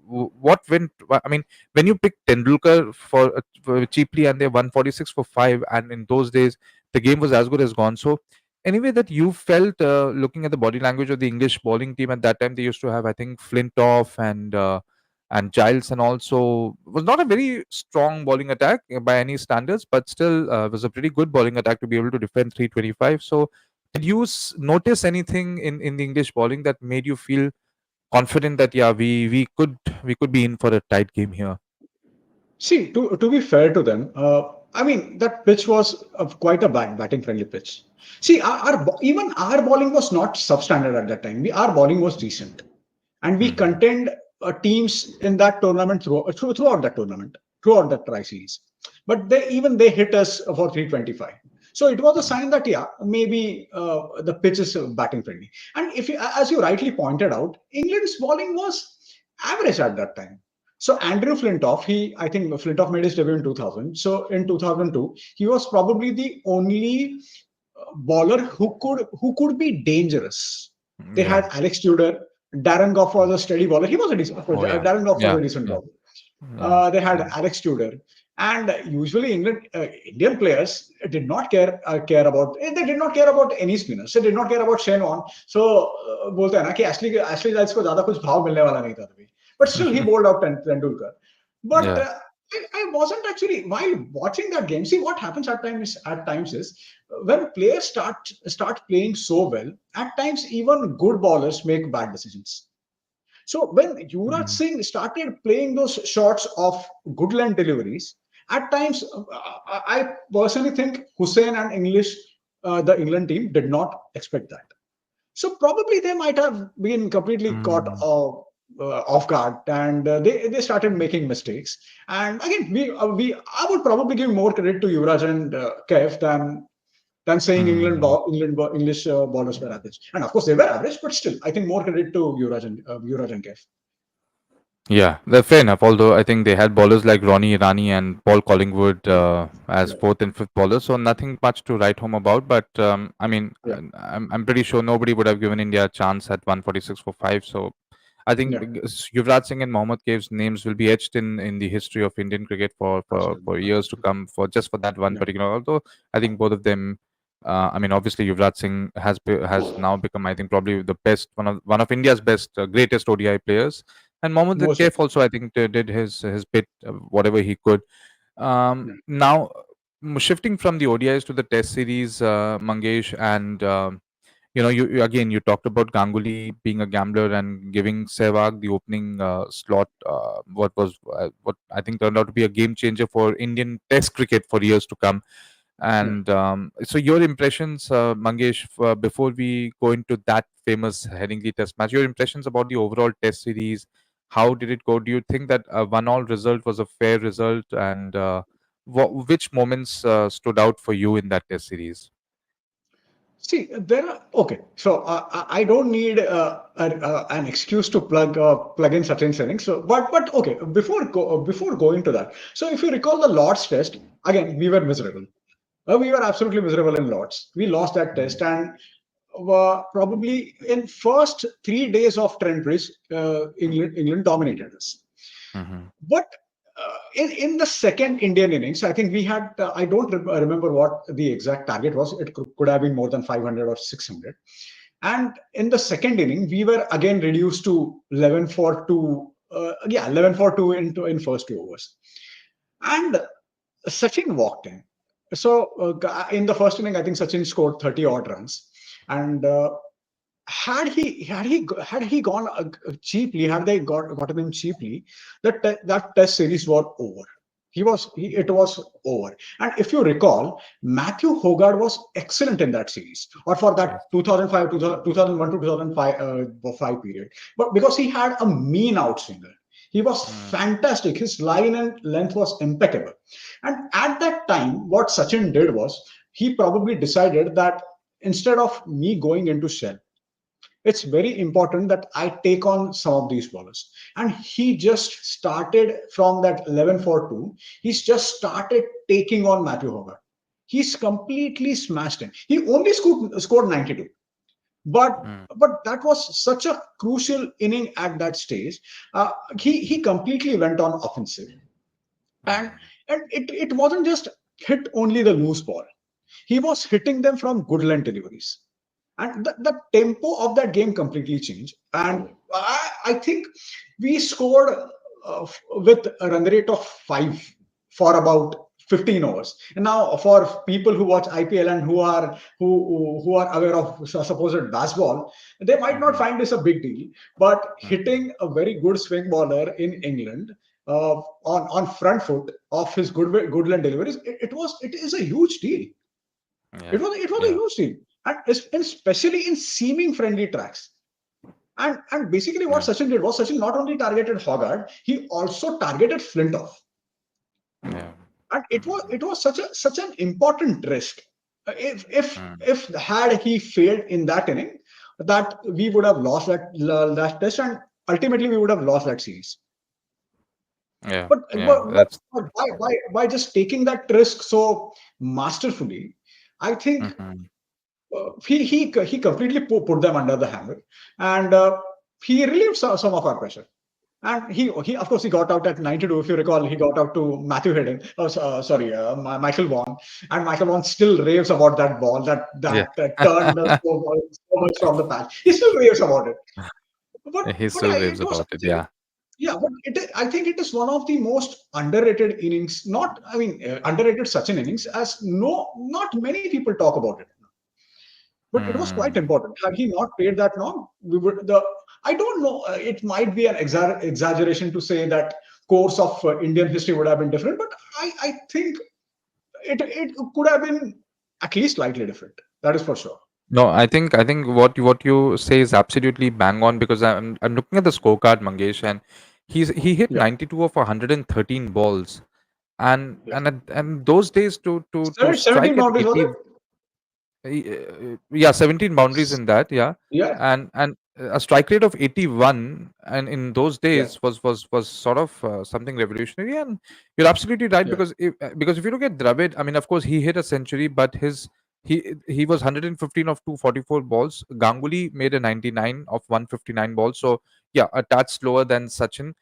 What went? I mean, when you picked Tendulkar for cheaply and they won 46 for 5, and in those days the game was as good as gone. So anyway, that you felt looking at the body language of the English bowling team at that time, they used to have, I think, Flintoff and Giles, and also was not a very strong bowling attack by any standards, but still was a pretty good bowling attack to be able to defend 325. So did you notice anything in the English bowling that made you feel confident that yeah, we could be in for a tight game here? See, to be fair to them, I mean that pitch was quite a batting friendly pitch. See, even our bowling was not substandard at that time. Our bowling was decent. and we Hmm. contend teams in that tournament throughout that tournament, throughout that tri series. But they hit us for 325. So it was a sign that yeah, maybe the pitch is batting friendly. And if you, as you rightly pointed out, England's bowling was average at that time. So Andrew Flintoff, I think Flintoff made his debut in 2000. So in 2002, he was probably the only bowler who could be dangerous. They had Yeah. Alex Tudor. Darren Gough was a steady bowler. He was a decent. Of course, Oh yeah. Darren Gough was Yeah. a decent Yeah. bowler. Yeah. They had Alex Tudor, and usually Indian players did not care about. They did not care about any spinners. They did not care about Shane Warne. So बोलते हैं ना कि Ashley Giles को ज़्यादा कुछ भाव मिलने वाला नहीं था तभी. But still, he bowled out Tendulkar. But Yeah. I wasn't actually while watching that game. See what happens at times is when players start playing so well. At times, even good bowlers make bad decisions. So when Yuvraj Mhm. Singh started playing those shots of good length deliveries, at times I personally think Hussain and the England team did not expect that. So probably they might have been completely caught Mm. off guard, and they started making mistakes. And again, we I would probably give more credit to Yuvraj and Kev than saying Mm. English bowlers were average. And of course they were average, but still, I think more credit to Yuvraj and Kev. Yeah, they're fair enough. Although I think they had bowlers like Ronnie Irani and Paul Collingwood as Yeah, fourth and fifth bowlers, so nothing much to write home about. But I mean, yeah, I'm pretty sure nobody would have given India a chance at 146 for five. So I think yeah, Yuvraj Singh and Mohammad Kaif's names will be etched in the history of Indian cricket for absolutely, years to absolutely. come for just for that one Yeah, particular. Although I think both of them, I mean, obviously Yuvraj Singh has now become, I think, probably the best one of India's best greatest ODI players, and Mohammad most Kaif definitely. also I think did his bit whatever he could. Yeah, Now shifting from the ODIs to the Test series, Mangesh, and again you talked about Ganguly being a gambler and giving Sehwag the opening slot. What I think turned out to be a game changer for Indian Test cricket for years to come. yeah. And so, your impressions, Mangesh, before we go into that famous Headingley Test match, your impressions about the overall Test series. How did it go? Do you think that a one-all result was a fair result? And which moments stood out for you in that Test series? See, there are okay. So I don't need an excuse to plug in certain settings. So, but okay. Before going to that, so if you recall the Lord's Test, again we were miserable. We were absolutely miserable in Lords. We lost that test, and probably in first 3 days of Trent Bridge, England dominated us. Mm-hmm. But in the second Indian innings, I think we had, I don't remember what the exact target was. It could have been more than 500 or 600. And in the second inning, we were again reduced to 11 for 2. Yeah, 11 for 2 in first 2 overs. And Sachin walked in. So in the first inning, I think Sachin scored 30 odd runs. And had he gone cheaply, had they gotten him cheaply, that test series was over. It was over. And if you recall, Matthew Hogarth was excellent in that series, or for that Yes. 2005, 2001 to 2005 five period. But because he had a mean outswinger, he was Mm. fantastic. His line and length was impeccable. And at that time, what Sachin did was he probably decided that instead of me going into shell, it's very important that I take on some of these bowlers. And he just started from that 11 for 2. He's just started taking on Matthew Hogarth. He's completely smashed him. He only scored 92. But Mm. but that was such a crucial inning at that stage. He completely went on offensive. And, Mm. it wasn't just hit only the loose ball. He was hitting them from good length deliveries, and the tempo of that game completely changed. And I think we scored with a run rate of 5 for about 15 overs. And now, for people who watch IPL and who are aware of supposed baseball, they might not Mhm. find this a big deal. But Mhm. hitting a very good swing bowler in England on front foot of his good length deliveries, it is a huge deal. Yeah. It was a Yeah. huge deal, and especially in seaming friendly tracks. And basically what Yeah. Sachin did was Sachin not only targeted Hoggard, he also targeted Flintoff. Yeah. And it was such an important risk. Mm. If had he failed in that inning, that we would have lost that test, and ultimately we would have lost that series. Yeah. But, Yeah. That's. by just taking that risk so masterfully, I think Mhm. he completely put them under the hammer, and he relieved some of our pressure. And he of course he got out at 92. If you recall, he got out to Matthew Hayden. Oh, sorry, Michael Vaughan, and Michael Vaughan still raves about that ball Yeah. that turned so much from the patch. He still raves about it. But He but still yeah, raves it was about it. Yeah. yeah, but I think it is one of the most underrated innings. Not, I mean, underrated such an innings as not many people talk about it. But it was quite Mm. important. Had he not played that long, we would the. I don't know. It might be an exaggeration to say that course of Indian history would have been different, but I think it could have been at least slightly different. That is for sure. No, I think what you say is absolutely bang on because I'm looking at the scorecard, Mangesh, and he hit Yeah, 92 of 113 balls, yeah. and those days to 17 strike at boundaries was 80. it? Yeah, 17 boundaries in that, yeah. Yeah, And a strike rate of 81 and in those yeah, days was sort of something revolutionary. And you're absolutely right yeah, because if you look at Dravid, I mean, of course he hit a century, but his he was 115 of 244 balls. Ganguly made a 99 of 159 balls, so yeah, a touch slower than Sachin.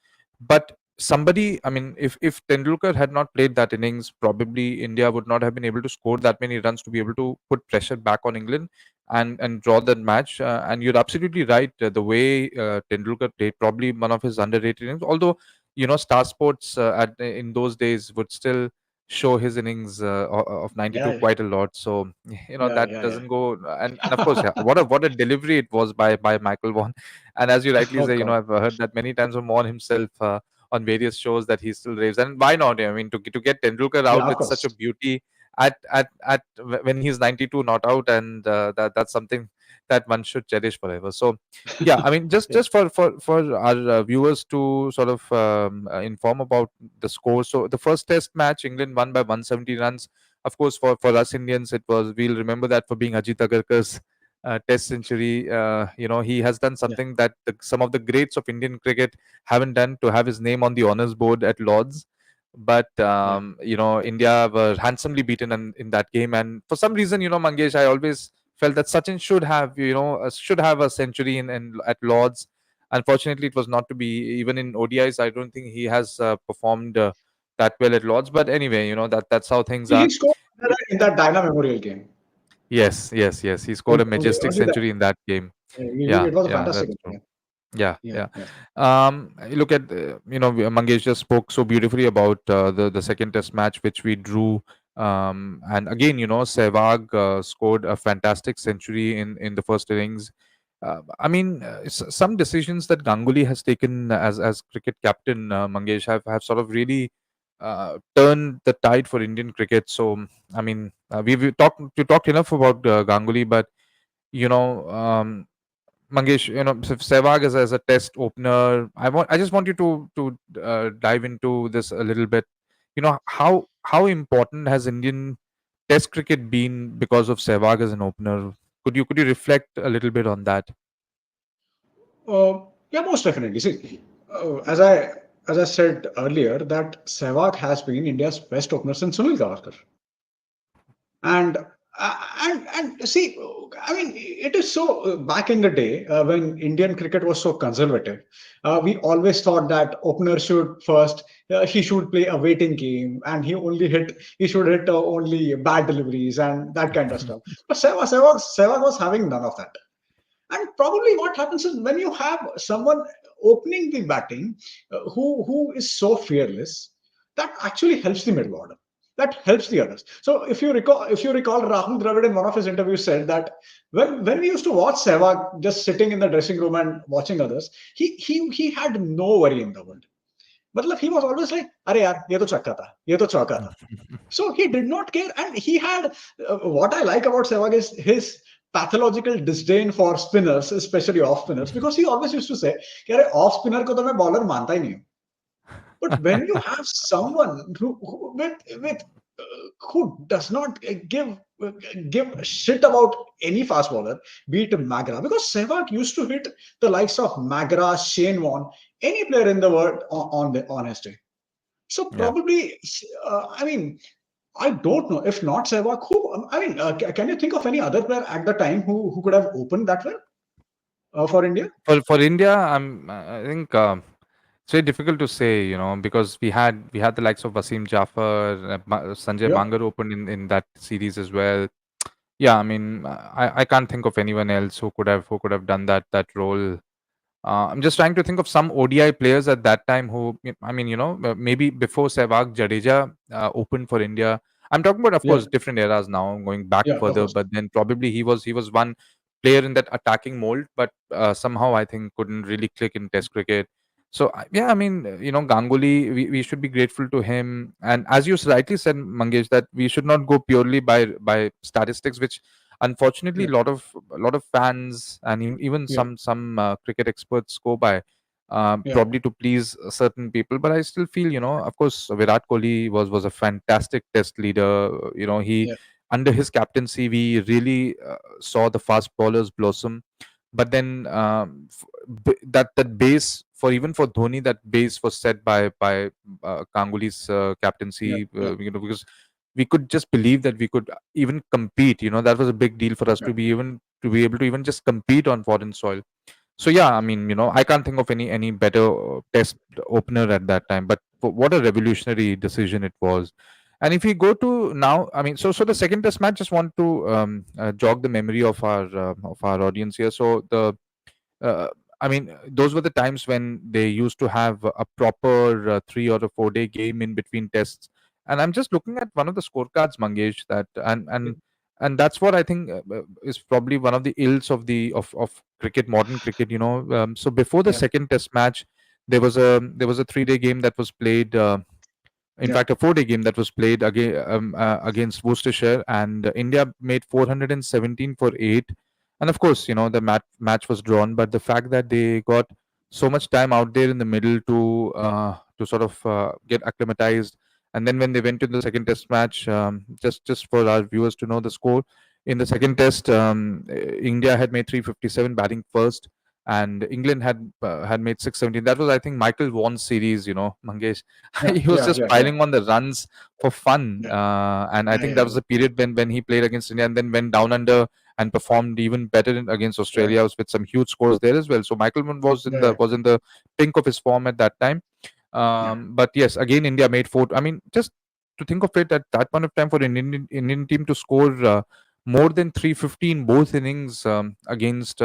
But somebody, I mean, if Tendulkar had not played that innings, probably India would not have been able to score that many runs to be able to put pressure back on England and draw that match. And you're absolutely right. The way Tendulkar played, probably one of his underrated innings. Although Star Sports in those days would still show his innings of 92 yeah, quite a lot. So yeah, that yeah, doesn't go. And of course, yeah. yeah, what a delivery it was by Michael Vaughan. And as you rightly Oh say, God. I've heard that many times from Vaughan himself on various shows that he still raves. And why not? I mean, to get Tendulkar Yeah, out of with such a course. beauty when he's 92 not out, and that's something that one should cherish forever. So yeah, I mean, just Yeah, just for our viewers to sort of inform about the score. So the first test match, England won by 170 runs. Of course, for us Indians, it was, we'll remember that for being Ajit Agarkar's test century. He has done yeah, something that some of the greats of Indian cricket haven't done, to have his name on the honors board at Lords. But yeah. India were handsomely beaten in that game, and for some reason, Mangesh, I always felt that Sachin should have a century in at Lords. Unfortunately, it was not to be. Even in ODIs, I don't think he has performed that well at Lords. But anyway, that's how things He are. scored in that Dyna Memorial game. Yes, yes, yes. He scored a majestic Only that. century in that game. It Yeah, was a yeah, fantastic that's game. true. Yeah, Yeah, yeah, yeah. yeah. You look at Mangesh just spoke so beautifully about the second Test match which we drew. And again, Sehwag scored a fantastic century in the first innings. I mean, some decisions that Ganguly has taken as cricket captain, Mangesh, have sort of really turned the tide for Indian cricket. So, I mean, we talked enough about Ganguly, but you know. Mangesh, Sehwag as a test opener. I just want you to dive into this a little bit. How important has Indian Test cricket been because of Sehwag as an opener? Could you reflect a little bit on that? Yeah, most definitely. See, as I said earlier, that Sehwag has been India's best opener since Sunil Gavaskar. And and see, I mean, it is so back in the day when Indian cricket was so conservative, we always thought that opener should first he should play a waiting game, and he should hit only bad deliveries and that kind of stuff. But Sehwag was having none of that. And probably what happens is when you have someone opening the batting who is so fearless, that actually helps the middle order. That helps the others. So if you recall, Rahul Dravid in one of his interviews said that when we used to watch Sehwag just sitting in the dressing room and watching others, he had no worry in the world. मतलब he was always like, अरे यार ये तो छक्का था, ये तो चौका था. So he did not care, and he had what I like about Sehwag is his pathological disdain for spinners, especially off spinners, because he always used to say, कि अरे off spinner को तो मैं bowler मानता ही नहीं हूँ. But when you have someone who with who does not give a shit about any fast bowler, be it Magra, because Sehwag used to hit the likes of Magra, Shane Warne, any player in the world on his day. So Yeah. probably, I mean, I don't know if not Sehwag. Who? I mean, can you think of any other player at the time who could have opened that well for India? For India, I think it's very difficult to say, because we had the likes of Wasim Jafar, Sanjay Yeah, Bangar opened in that series as well. Yeah, I mean, I can't think of anyone else who could have done that role. I'm just trying to think of some ODI players at that time who, I mean, maybe before Sehwag, Jadeja opened for India. I'm talking about, of yeah, course, different eras now, going back yeah. Of further. course. But then probably he was one player in that attacking mold, but somehow I think couldn't really click in Test cricket. So yeah, I mean, Ganguly, we should be grateful to him. And as you rightly said, Mangesh, that we should not go purely by statistics, which unfortunately Yeah, a lot of fans and even yeah, some cricket experts go by, yeah, probably to please certain people. But I still feel, of course, Virat Kohli was a fantastic test leader. He, yeah, under his captaincy, we really saw the fast bowlers blossom. But then that base, for even for Dhoni, that base was set by Ganguly's yeah, captaincy, yeah, because we could just believe that we could even compete. That was a big deal for us yeah, to be able to even just compete on foreign soil. So yeah, I mean, I can't think of any better test opener at that time. But what a revolutionary decision it was. And if we go to now, I mean, so the second test match, just want to jog the memory of our audience here. So uh, I mean, those were the times when they used to have a proper 3 or 4 day game in between tests. And I'm just looking at one of the scorecards, Mangesh, that and that's what I think is probably one of the ills of cricket, modern cricket. So before the yeah, second test match, there was a 3 day game that was played. In yeah, fact, a 4 day game that was played against Worcestershire, and India made 417 for 8. And of course, the match was drawn, but the fact that they got so much time out there in the middle to sort of get acclimatized, and then when they went to the second test match, just for our viewers to know the score in the second test, India had made 357 batting first, and England had made 617. That was, I think, Michael Vaughan's series. Mangesh, yeah, he was yeah, just yeah, yeah, piling on the runs for fun. yeah, And I yeah, think yeah, that was the period when he played against India and then went down under and performed even better against yeah, Australia with some huge scores there as well. So Michael Vaughan was in yeah, the yeah, was in the pink of his form at that time. yeah, But yes, again, India made four. I mean, just to think of it, at that point of time, for an Indian team to score more than 350 in both innings against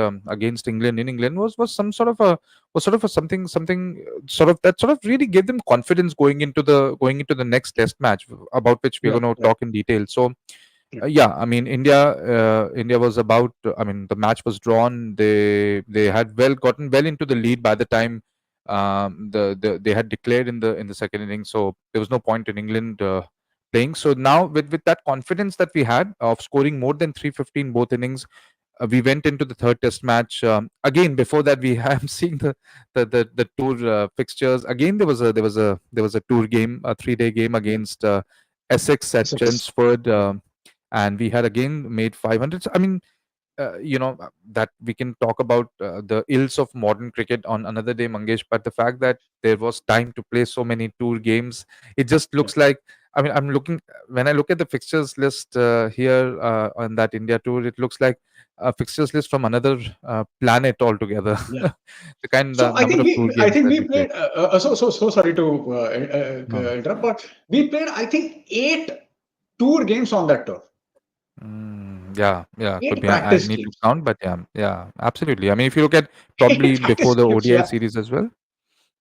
England in England was sort of a sort of that sort of really gave them confidence going into the next test match, about which we're yeah, going to yeah, talk in detail. So yeah, yeah, I mean, India was about. I mean, the match was drawn. They had gotten well into the lead by the time they had declared in the second inning. So there was no point in England playing. So now, with that confidence that we had of scoring more than 350 in both innings, we went into the third test match. Again, before that, we am seeing the tour fixtures. Again, there was a tour game, a 3 day game yeah. against Essex at Six. Chelmsford, and we had again made 500. So, I mean, that we can talk about the ills of modern cricket on another day, Mangesh. But the fact that there was time to play so many tour games, it just Yeah, looks like. I mean, when I look at the fixtures list here on that India tour, it looks like a fixtures list from another planet altogether. yeah. The So number of tour I games think that we we played. played. So sorry to No. interrupt, but we played, I think, 8 tour games on that tour. Yeah, yeah, could Eight be. I practice need to games. count, but yeah, yeah, absolutely. I mean, if you look at probably Eight before practice the games. ODI Yeah, series as well.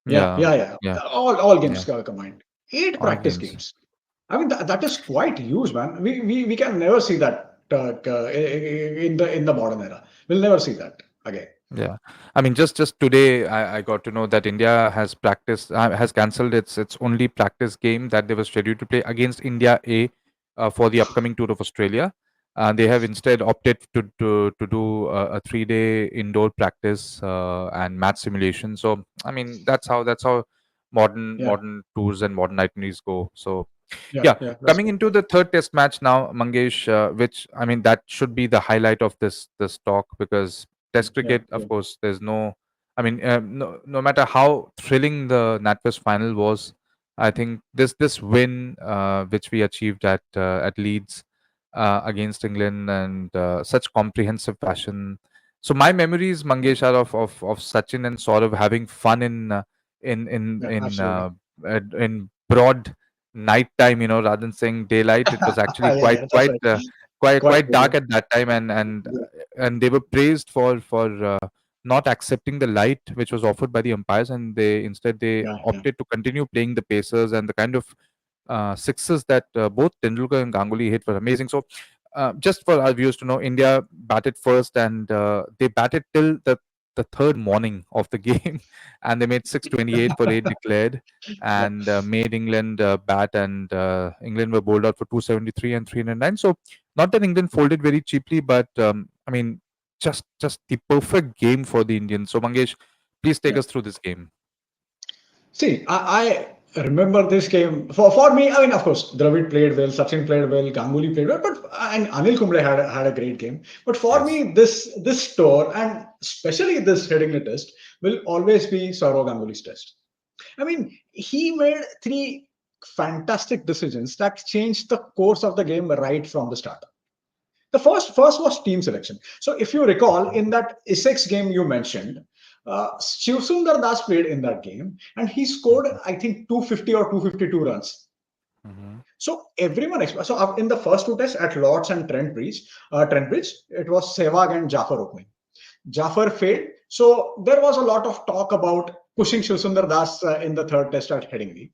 yeah, Yeah, yeah, yeah. yeah, All yeah, games combined. Eight all practice games. games. I mean, that is quite huge, man. We can never see that in the modern era. We'll never see that again. Yeah, I mean, just today, I got to know that India has cancelled its only practice game that they were scheduled to play against India A for the upcoming tour of Australia. They have instead opted to do a 3-day indoor practice and match simulation. So I mean that's how Yeah, modern tours and modern itineraries go. So yeah, yeah, yeah. That's coming good. into the third test match now, Mangesh, which I mean that should be the highlight of this talk, because Test Yeah, cricket, yeah, of course, there's no. I mean, no matter how thrilling the NatWest final was, I think this win which we achieved at Leeds against England, and such comprehensive fashion. So my memories, Mangesh, are of Sachin and Saurav having fun yeah. Absolutely. in broad night time, rather than saying daylight. It was actually Yeah, yeah. That's right. Quite quite true. Yeah, dark at that time, yeah, and they were praised for not accepting the light which was offered by the umpires, and they yeah, yeah. opted to continue playing the pacers, and the kind of sixes that both Tendulkar and Ganguly hit were amazing. So, just for our viewers to know, India batted first, and they batted till the third morning of the game, and they made 628 for 8 declared, Yeah, and made England bat, and England were bowled out for 273 and 309. So, not that England folded very cheaply, but I mean, just the perfect game for the Indians. So, Mangesh, please take yeah. us through this game. See, I remember this game. For me, I mean, of course, Dravid played well, Sachin played well, Ganguly played well, but and Anil Kumble had a great game. But for Yes. me, this tour and especially this Headingley test will always be Sourav Ganguly's test. I mean, he made three fantastic decisions that changed the course of the game right from the start. The first was team selection. So if you recall, in that Essex game you mentioned, Shiv Sundar Das played in that game, and he scored, Mhm. I think, 250 or 252 runs. Mhm. So in the first two tests at Lords and Trent Bridge, it was Sehwag and Jaffer opening. Jaffer failed, so there was a lot of talk about pushing Shiv Sundar Das in the third test at Headingley.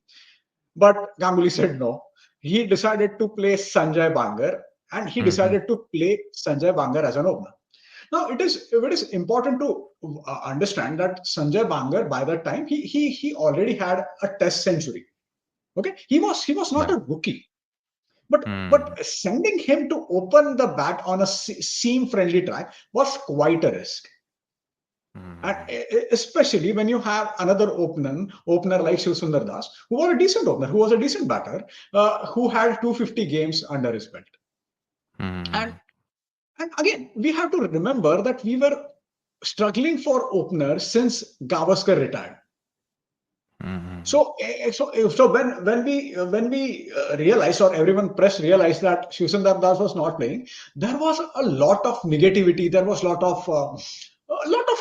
But Ganguly said no. He decided to play Sanjay Bangar, and he Mhm. decided to play Sanjay Bangar as an opener. Now it is important to understand that Sanjay Bangar by that time he already had a Test century. Okay, he was not Yeah. a rookie, but Mm. sending him to open the bat on a seam friendly track was quite a risk. And Mm. especially when you have another opener like Shiv Sundar Das, who was a decent opener, who was a decent batter, who had 250 games under his belt. And Mm. and again, we have to remember that we were struggling for openers since Gavaskar retired. Mm. So when we realized, or everyone press realized, that Shiv Sundar Das was not playing, there was a lot of negativity. There was a lot of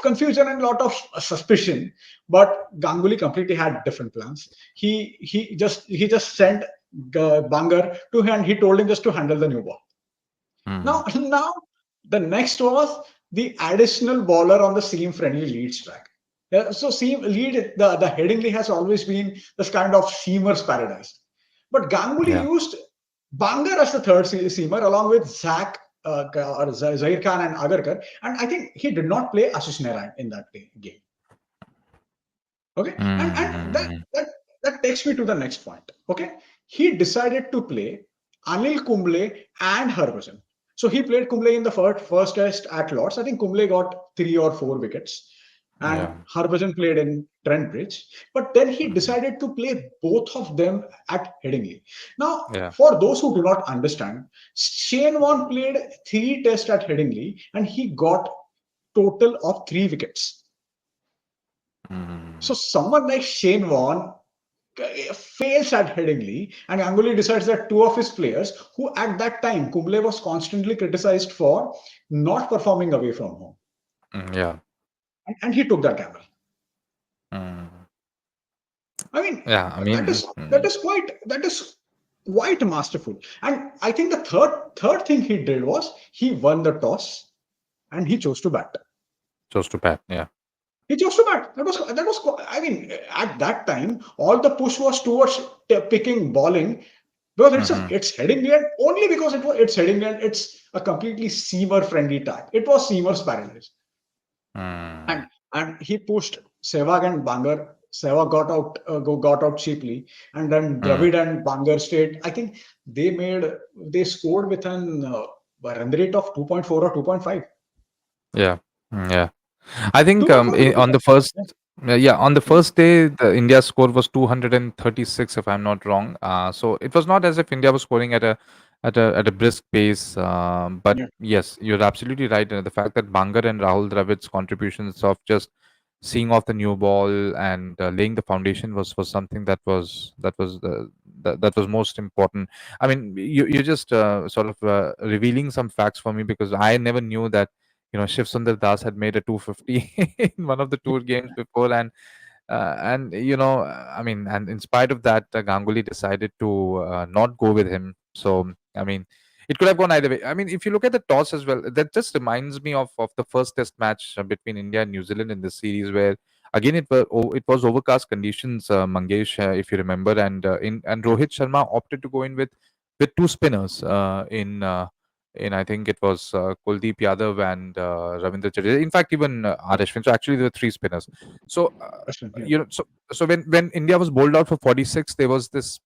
confusion and a lot of suspicion. But Ganguly completely had different plans. He just sent Bangar to him, and he told him just to handle the new ball. Now, Mm. now the next was the additional bowler on the seam friendly leads track. Yeah, so seam lead, the Headingley has always been this kind of seamer's paradise. But Ganguly Yeah. used Bangar as the third seamer along with Zahir Khan and Agarkar. And I think he did not play Ashish Narayan in that game. Okay, and that Mm. that that takes me to the next point. Okay, he decided to play Anil Kumble and Harbhajan. So he played Kumble in the first test at Lords. I think Kumble got 3 or 4 wickets, and Yeah. Harbhajan played in Trent Bridge. But then he decided to play both of them at Headingley. Now, Yeah. for those who do not understand, Shane Warne played 3 tests at Headingley, and he got total of 3 wickets. So Mm. someone like Shane Warne fails at Headingley, and Ganguly decides that two of his players, who at that time Kumble was constantly criticized for not performing away from home, Yeah. and he took that gamble. Mm. I mean, Yeah. I that mean, is quite masterful. And I think the third thing he did was he won the toss and he chose to bat. chose to pat. Yeah. He chose to bat. I mean, at that time, all the push was towards picking bowling, because Mm-hmm. it's Headingley, and only because it's Headingley, and it's a completely seamer friendly tag. It was seamer's paradise, Mm. and he pushed Sehwag and Bangar. Sehwag got out cheaply, and then Mm. Dravid and Bangar stayed. I think they scored with an a run rate of 2.4 or 2.5. Yeah. Yeah. I think 2.4 or on the 2.5. first, Yeah. yeah, on the Mm. first day, the India score was 236, if I'm not wrong. So it was not as if India was scoring at a brisk pace. But Yeah. yes, you're absolutely right. The fact that Bangar and Rahul Dravid's contributions of just seeing off the new ball and laying the foundation was something that was most important. I mean, you just sort of revealing some facts for me, because I never knew that Shiv Sundar Das had made a 250 in one of the tour games before, and I mean, and in spite of that, Ganguly decided to not go with him. So I mean, it could have gone either way. I mean, if you look at the toss as well, that just reminds me of the first Test match between India and New Zealand in this series, where again it was overcast conditions, Mangesh, if you remember, and Rohit Sharma opted to go in with two spinners in I think it was Kuldeep Yadav and Ravindra Jadeja. In fact, even R. Ashwin. So actually, there were three spinners. So Yeah. so when India was bowled out for 46, there was this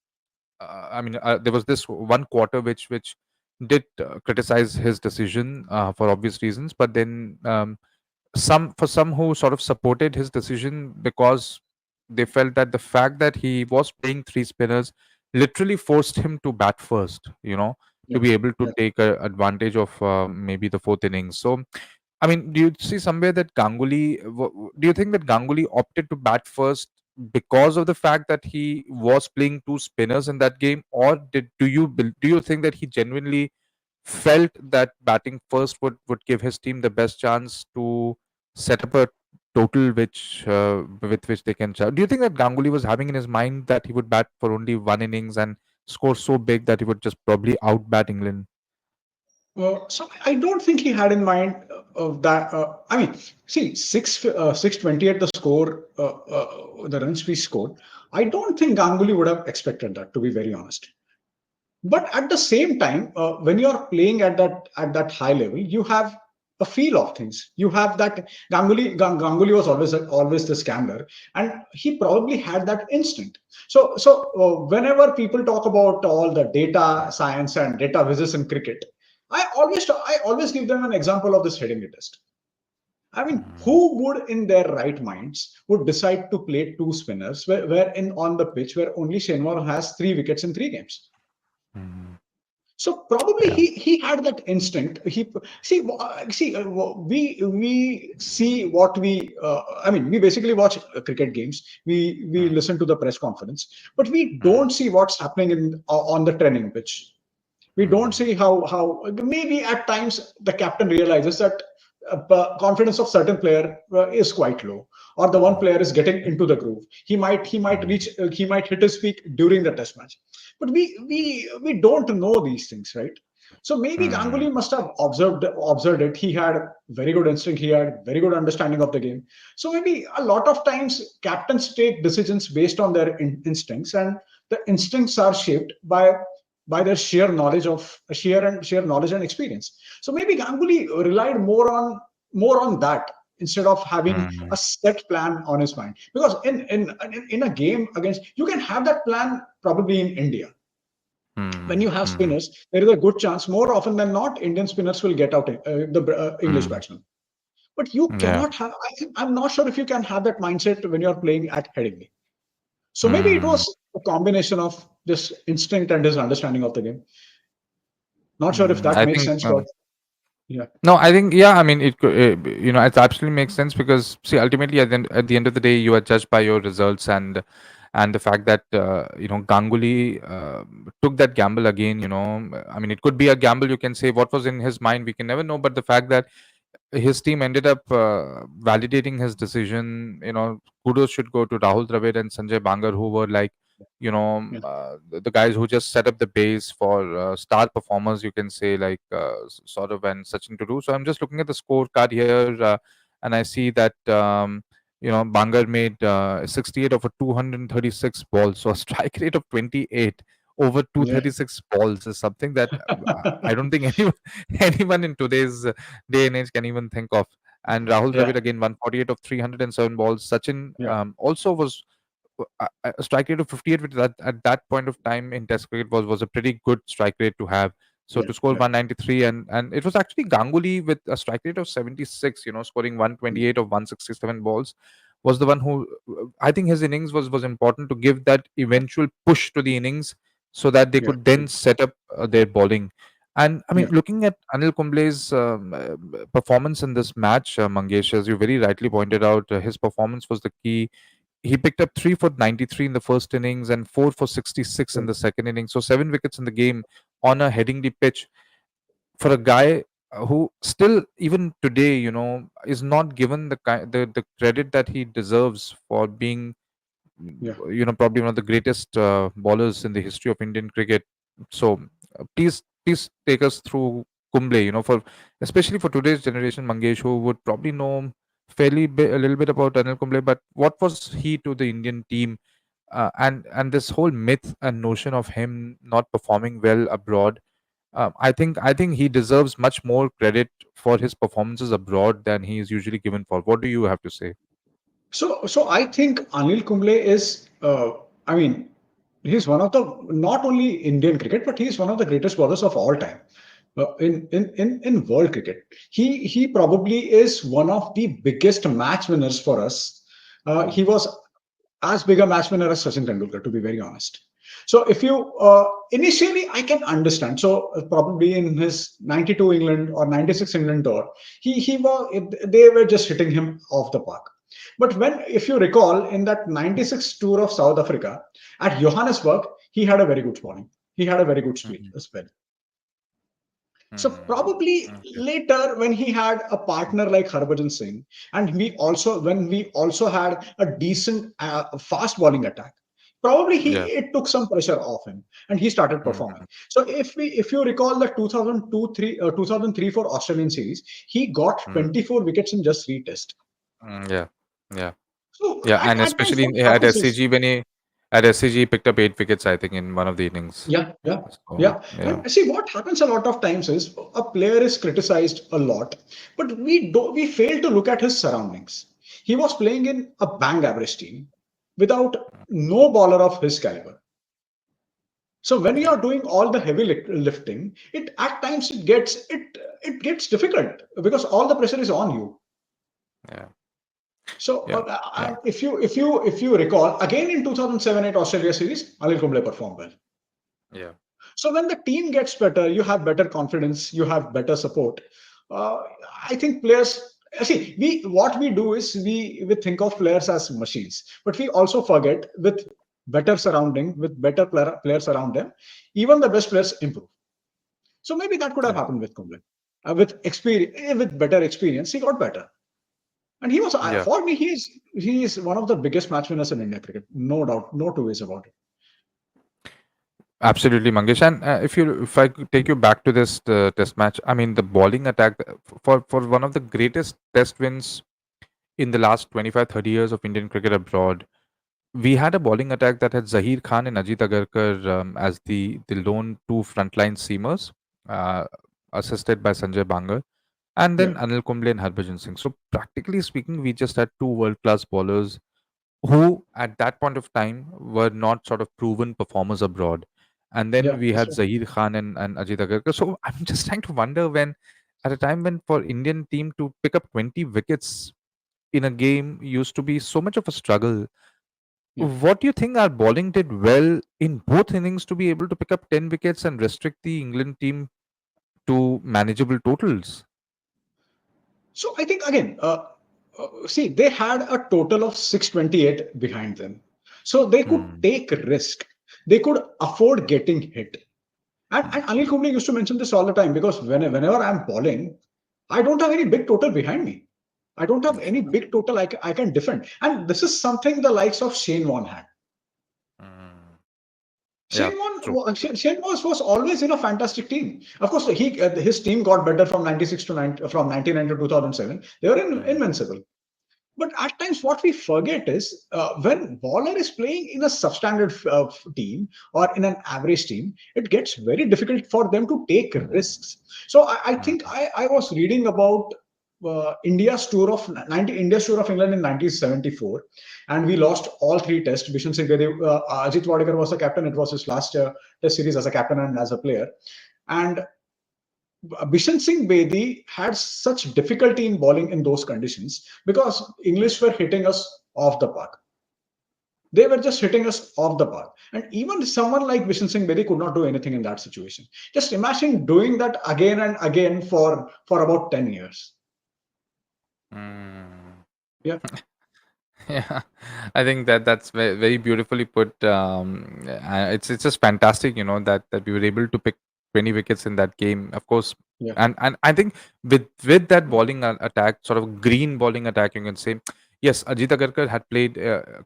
there was this one quarter which did criticize his decision for obvious reasons, but then some who sort of supported his decision because they felt that the fact that he was playing three spinners literally forced him to bat first, to Yeah. be able to Yeah. take advantage of maybe the fourth innings. So I mean, do you see somewhere that do you think that Ganguly opted to bat first because of the fact that he was playing two spinners in that game, or do you think that he genuinely felt that batting first would give his team the best chance to set up a total with which they can do you think that Ganguly was having in his mind that he would bat for only one innings and score so big that he would just probably outbat England? So I don't think he had in mind of that. I mean, see, 620 at the score, the runs we scored. I don't think Ganguly would have expected that, to be very honest. But at the same time, when you are playing at that high level, you have a feel of things. You have that Ganguly was always this gambler, and he probably had that instinct. So whenever people talk about all the data science and data visits in cricket, I always give them an example of this Headingley test. I mean, Mm, who would, in their right minds, would decide to play two spinners where in on the pitch where only Shenwar has 3 wickets in 3 games? mm, So probably yeah. he had that instinct. He we see what we I mean we basically watch cricket games. We Mm, listen to the press conference, but we mm, don't see what's happening on the training pitch. We don't mm, see how maybe at times the captain realizes that confidence of certain player is quite low, or the one mm, player is getting into the groove. He might hit his peak during the test match, but we don't know these things, right? So maybe mm, Ganguly must have observed it. He had very good instinct. He had very good understanding of the game. So maybe a lot of times captains take decisions based on their instincts, and the instincts are shaped by their sheer knowledge and experience. So maybe Ganguly relied more on that instead of having a mm, set plan on his mind. Because in a game against, you can have that plan probably in India. When mm, you have mm, spinners, there is a good chance, more often than not, Indian spinners will get out the English mm, batsmen. But you yeah. cannot have. I'm not sure if you can have that mindset when you're playing at Headingley. So maybe it Mm, was a combination of this instinct and his understanding of the game. Not sure if that I makes think sense, but yeah, no, I think yeah. I mean, it absolutely makes sense because see, ultimately at the end of the day, you are judged by your results and the fact that Ganguly took that gamble again. I mean, it could be a gamble. You can say what was in his mind. We can never know, but the fact that his team ended up validating his decision. Kudos should go to Rahul Dravid and Sanjay Bangar, who were like, yeah, the guys who just set up the base for star performers. You can say like sort of and Sachin to do. So I'm just looking at the scorecard here, and I see that Bangar made 68 over 236 balls, so a strike rate of 28 over yeah. 236 balls is something that I don't think anyone anyone in today's day and age can even think of. And Rahul Yeah, Dravid again 148 of 307 balls. Sachin yeah, also was a strike rate of 58, which at that point of time in Test cricket was a pretty good strike rate to have. So to score 193, and it was actually Ganguly with a strike rate of 76, scoring 128 of 167 balls, was the one who, I think his innings was important to give that eventual push to the innings so that they yeah, could then set up their bowling. And I mean, yeah, looking at Anil Kumble's performance in this match, Mangesh, as you very rightly pointed out, his performance was the key. He picked up 3 for 93 in the first innings and 4 for 66 in yeah. the second innings. So 7 wickets in the game on a Headingley pitch for a guy who still even today, is not given the credit that he deserves for being, Yeah. probably one of the greatest bowlers in the history of Indian cricket. So please take us through Kumble, for especially for today's generation, Mangesh, who would probably know a little bit about Anil Kumble, but what was he to the Indian team? And this whole myth and notion of him not performing well abroad, I think he deserves much more credit for his performances abroad than he is usually given for. What do you have to say? So I think Anil Kumble is, I mean, he's one of the not only Indian cricket, but he's one of the greatest bowlers of all time. In world cricket, he probably is one of the biggest match winners for us. He Mm, was as big a match winner as Sachin Tendulkar, to be very honest. So if you initially, I can understand. So probably in his '92 England or '96 England tour, he was they were just hitting him off the park. But when, if you recall, in that '96 tour of South Africa at Johannesburg, he had a very good spawning. He had a very good mm, spell. So mm, probably okay. later, when he had a partner like Harbhajan Singh, and when we also had a decent fast bowling attack, probably he Yeah. it took some pressure off him, and he started performing. Mm, So if you recall the 2003 for Australian series, he got mm, 24 wickets in just 3 tests. yeah. Yeah. So Yeah. And at times especially what at happens is, SCG, at SCG he picked up 8 wickets, I think, in one of the innings. yeah, yeah, So yeah. yeah. And see, what happens a lot of times is a player is criticized a lot, but we fail to look at his surroundings. He was playing in a bang average team without no bowler of his caliber. So when you Yeah. are doing all the heavy lifting, it at times it gets difficult because all the pressure is on you. Yeah. So Yeah. Yeah. if you recall again in 2007-8 Australia series, Anil Kumble performed well. Yeah. So when the team gets better, you have better confidence, you have better support. Uh, I think players. See, we what we do is we think of players as machines, but we also forget with better surrounding, with better players around them, even the best players improve. So maybe that could have Yeah. happened with Kumble. With experience, with better experience, he got better, and he was Yeah. for me. He is one of the biggest match winners in India cricket, no doubt, no two ways about it. Absolutely, Mangesh. And if I could take you back to this test match, I mean the bowling attack for one of the greatest test wins in the last 25-30 years of Indian cricket abroad. We had a bowling attack that had Zahir Khan and Ajit Agarkar as the lone two frontline seamers, uh, assisted by Sanjay Bangar, and Yeah, then Anil Kumble and Harbhajan Singh. So practically speaking, we just had two world class bowlers who at that point of time were not sort of proven performers abroad. And then yeah, we that's had right. Zahir Khan and Ajit Agarkar. So I'm just trying to wonder when, at a time when for Indian team to pick up 20 wickets in a game used to be so much of a struggle. Yeah. What do you think our bowling did well in both innings to be able to pick up 10 wickets and restrict the England team to manageable totals? So I think again, see, they had a total of 628 behind them. So they could Hmm. take risk. They could afford getting hit. And Anil Kumble used to mention this all the time because whenever I'm bowling, I don't have any big total behind me. I don't have any big total I can defend. And this is something the likes of Shane Warne had. Hmm. Yeah, true. Shane was always in a fantastic team. Of course, his team got better from '96 to 9, from '99 to 2007. They were Hmm. invincible. But at times, what we forget is when bowler is playing in a substandard team or in an average team, it gets very difficult for them to take risks. So I think Hmm. I was reading about India's tour of England in 1974, and we lost all three tests. Bishan Singh Bedi, Ajit Wadekar was the captain. It was his last test series as a captain and as a player. And Bishan Singh Bedi had such difficulty in bowling in those conditions because English were hitting us off the park. They were just hitting us off the park. And even someone like Bishan Singh Bedi could not do anything in that situation. Just imagine doing that again and again for about 10 years. Mm. Yeah, Yeah, I think that that's very, very beautifully put. It's just fantastic, that we were able to pick 20 wickets in that game. Of course, yeah, and I think with that bowling attack, sort of green bowling attack, you can say, yes, Ajit Agarkar had played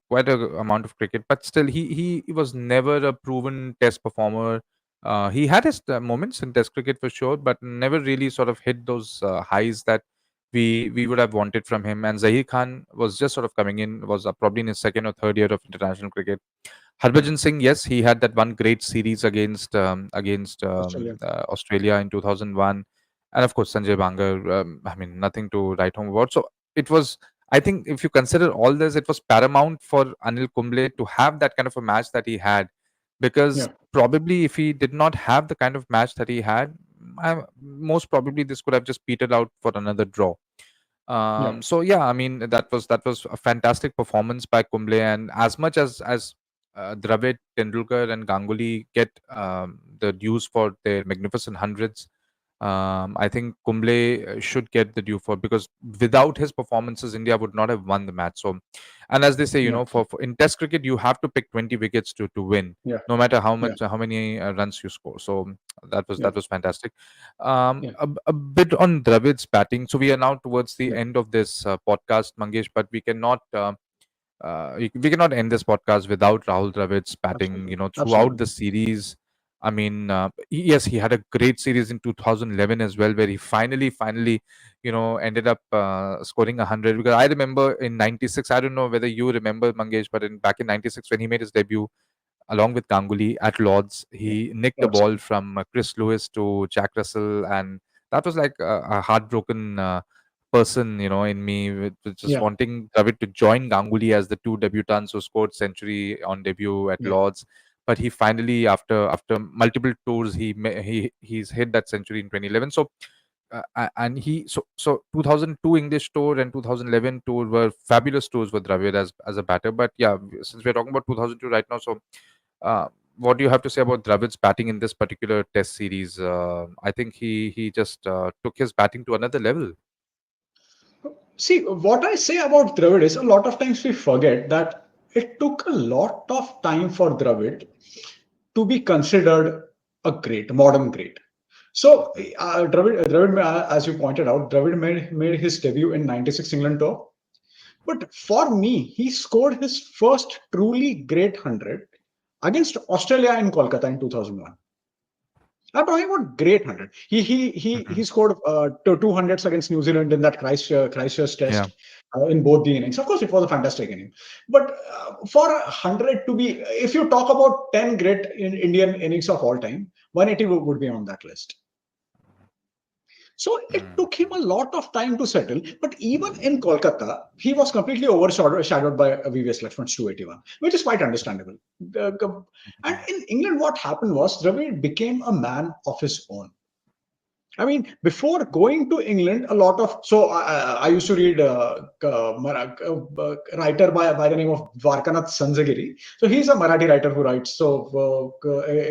quite a amount of cricket, but still he was never a proven Test performer. He had his moments in Test cricket for sure, but never really sort of hit those highs that we would have wanted from him. And Zahir Khan was just sort of coming in, was probably in his second or third year of international cricket. yeah. Harbhajan Singh, yes, he had that one great series against Australia. Australia in 2001, and of course Sanjay Bangar. I mean, nothing to write home about. So it was. I think if you consider all this, it was paramount for Anil Kumble to have that kind of a match that he had, because Yeah, probably if he did not have the kind of match that he had, most probably this could have just petered out for another draw. yeah, So yeah, I mean that was a fantastic performance by Kumble, and as much as Dravid, Tendulkar, and Ganguly get the dues for their magnificent hundreds, I think Kumble should get the due for, because without his performances, India would not have won the match. So, and as they say, yeah, for in Test cricket, you have to pick 20 wickets to win, yeah, no matter yeah, how many runs you score. So yeah, that was fantastic. yeah, A bit on Dravid's batting. So we are now towards the yeah. end of this podcast, Mangesh, but we cannot. We cannot end this podcast without Rahul Dravid's batting. Absolutely, Throughout absolutely. the series, I mean, yes, he had a great series in 2011 as well, where he finally, ended up scoring 100. Because I remember in '96, I don't know whether you remember, Mangesh, but back in '96 when he made his debut along with Ganguly at Lords, Yeah, he nicked a Lord ball Singh. from Chris Lewis to Jack Russell, and that was like a heartbroken person, in me, with just Yeah, wanting Dravid to join Ganguly as the two debutants who scored century on debut at yeah, Lords. But he finally, after multiple tours, he's hit that century in 2011. So and so 2002 English tour and 2011 tour were fabulous tours for Dravid as a batter. But yeah, since we're talking about 2002 right now, so what do you have to say about Dravid's batting in this particular Test series? I think he just took his batting to another level. See, what I say about Dravid is a lot of times we forget that it took a lot of time for Dravid to be considered a great, modern great. So, Mhm. Dravid, as you pointed out, Dravid made his debut in '96 England tour. But for me, he scored his first truly great 100 against Australia in Kolkata in 2001. I'm talking about great 100. He Mhm. scored two hundreds against New Zealand in that Christchurch Yeah. test in both the innings. Of course, it was a fantastic inning. But for 100 to be, if you talk about 10 great Indian innings of all time, 180 would be on that list. So it Mm. took him a lot of time to settle. But even in Kolkata, he was completely overshadowed by VVS Lakshman's 281, which is quite understandable. And Mhm. in England, what happened was Dravid became a man of his own. I mean, before going to England, a lot of so I used to read writer by the name of Dwarkanath Sanjagiri. So he's a Marathi writer who writes. So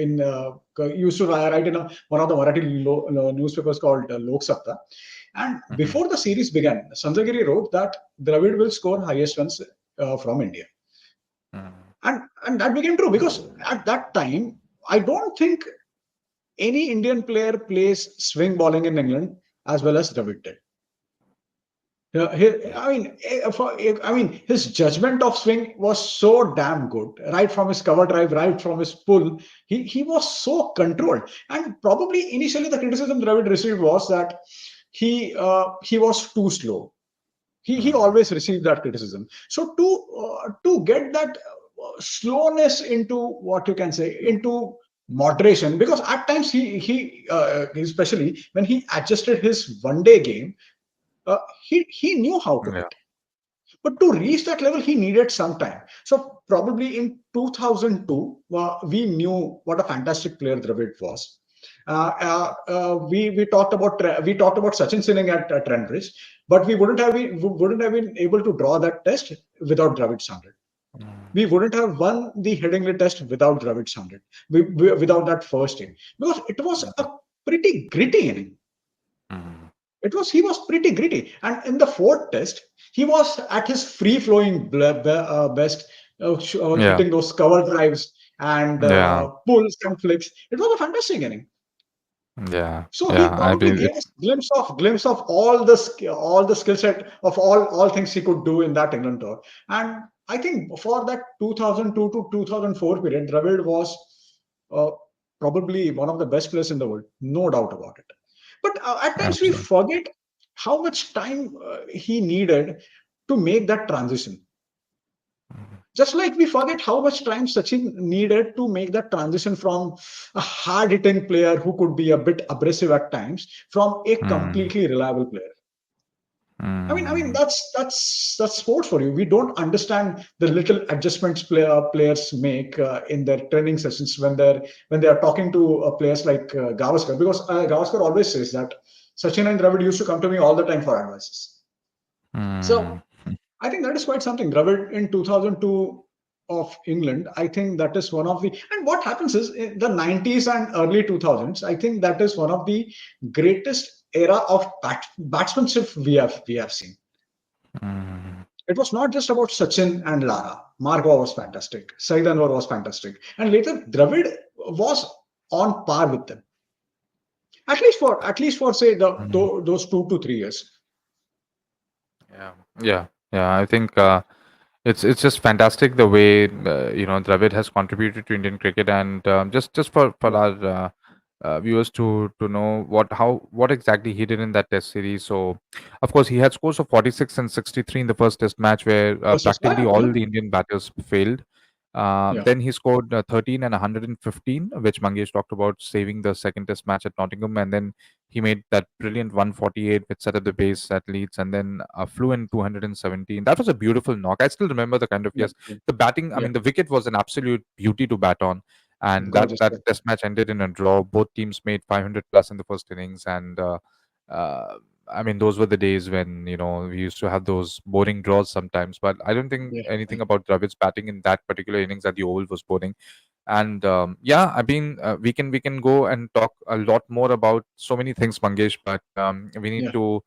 in used to write in one of the Marathi newspapers called Lok Sapta. And Mhm. before the series began, Sanjagiri wrote that Dravid will score highest runs from India, Mhm. and that became true because at that time I don't think any Indian player plays swing bowling in England as well as Dravid did. I mean, his judgment of swing was so damn good, right from his cover drive, right from his pull. He was so controlled, and probably initially the criticism Dravid received was that he was too slow. He Mhm. always received that criticism. So to get that slowness into what you can say into moderation, because at times he especially when he adjusted his one day game, he knew how to Yeah. hit. But to reach that level, he needed some time. So probably in 2002, we knew what a fantastic player Dravid was. We talked about Sachin sinning at Trent Bridge, but we wouldn't have been able to draw that test without Dravid's 100. Mm, We wouldn't have won the Headingley test without Dravid's 100, without that first inning, because it was a pretty gritty inning. mm, He was pretty gritty, and in the fourth test, he was at his free flowing best, yeah, hitting those cover drives and yeah, pulls and flicks. It was a fantastic inning. yeah, So he yeah. I probably mean, gave us glimpse of all the skill set of all things he could do in that England tour. And I think for that 2002 to 2004 period, Dravid was uh, probably one of the best players in the world, no doubt about it. But at times we absolutely. forget how much time he needed to make that transition. Just like we forget how much time Sachin needed to make that transition from a hard hitting player who could be a bit abrasive at times from a Mm, completely reliable player. I mean mm, that's sports for you. We don't understand the little adjustments players make in their training sessions when they are talking to players like Gavaskar, because Gavaskar always says that Sachin and Dravid used to come to me all the time for advices. So mm, I think that is quite something. Dravid in 2002 of England, I think that is one of the. And what happens is in the 90s and early 2000s, I think that is one of the greatest era of batsmanship we have seen. mm. It was not just about Sachin and Lara. Margwa was fantastic. Saeed Anwar was fantastic. And later, Dravid was on par with them. At least for say Mm. those 2 to 3 years. Yeah, yeah, yeah. I think it's just fantastic the way Dravid has contributed to Indian cricket, and just for Yeah. our viewers to know what exactly he did in that Test series. So, of course, he had scores of 46 and 63 in the first Test match, where Versus, practically yeah. all the Indian batters failed. Yeah. Then he scored 13 and 115, which Mangesh talked about, saving the second Test match at Nottingham, and then he made that brilliant 148 which set up the base at Leeds, and then flew in 217. That was a beautiful knock. I still remember the kind of, Yeah. yes, Yeah. the batting. I Yeah. mean, the wicket was an absolute beauty to bat on, and Gorgeous. that Yeah. Test match ended in a draw. Both teams made 500 plus in the first innings, and uh, I mean, those were the days when we used to have those boring draws sometimes. But I don't think Yeah. anything about Dravid's batting in that particular innings at the Oval was boring. And yeah, I mean, we can go and talk a lot more about so many things, Mangesh, but we need Yeah. to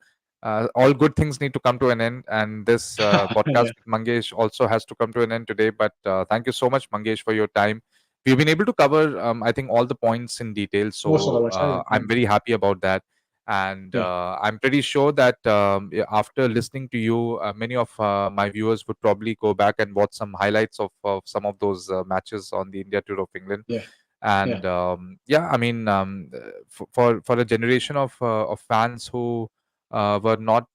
all good things need to come to an end, and this podcast Yeah. with Mangesh also has to come to an end today. But thank you so much, Mangesh, for your time. We've been able to cover, I think, all the points in detail, Most of the so West. Yeah. Yeah. I'm very happy about that. And Yeah. I'm pretty sure that after listening to you, many of my viewers would probably go back and watch some highlights of some of those matches on the India tour of England. Yeah. Yeah. And yeah, I mean, for a generation of fans who were not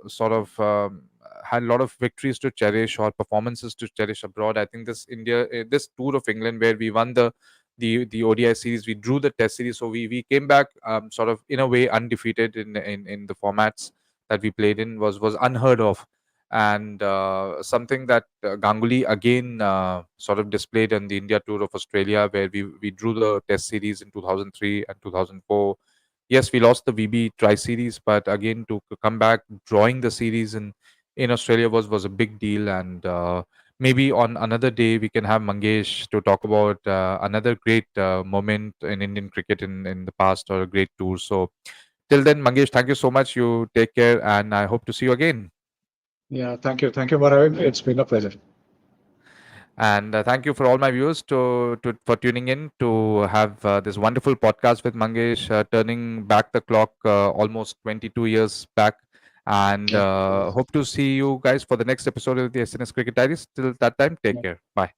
sort of had a lot of victories to cherish or performances to cherish abroad, I think this tour of England, where we won the ODI series, we drew the Test series, so we came back sort of in a way undefeated in the formats that we played in, was unheard of, and something that Ganguly again sort of displayed on the India tour of Australia, where we drew the Test series in 2003 and 2004. Yes, we lost the VB Tri Series, but again to come back drawing the series in Australia was a big deal, and maybe on another day we can have Mangesh to talk about another great moment in Indian cricket in the past, or a great tour. So till then, Mangesh, thank you so much. You take care, and I hope to see you again. Yeah. Thank you. Thank you for having me. It's been a pleasure. And thank you for all my viewers to for tuning in to have this wonderful podcast with Mangesh, turning back the clock almost 22 years back. And Yeah. hope to see you guys for the next episode of the SNS Cricket Diaries. Till that time, take Yeah. care. Bye.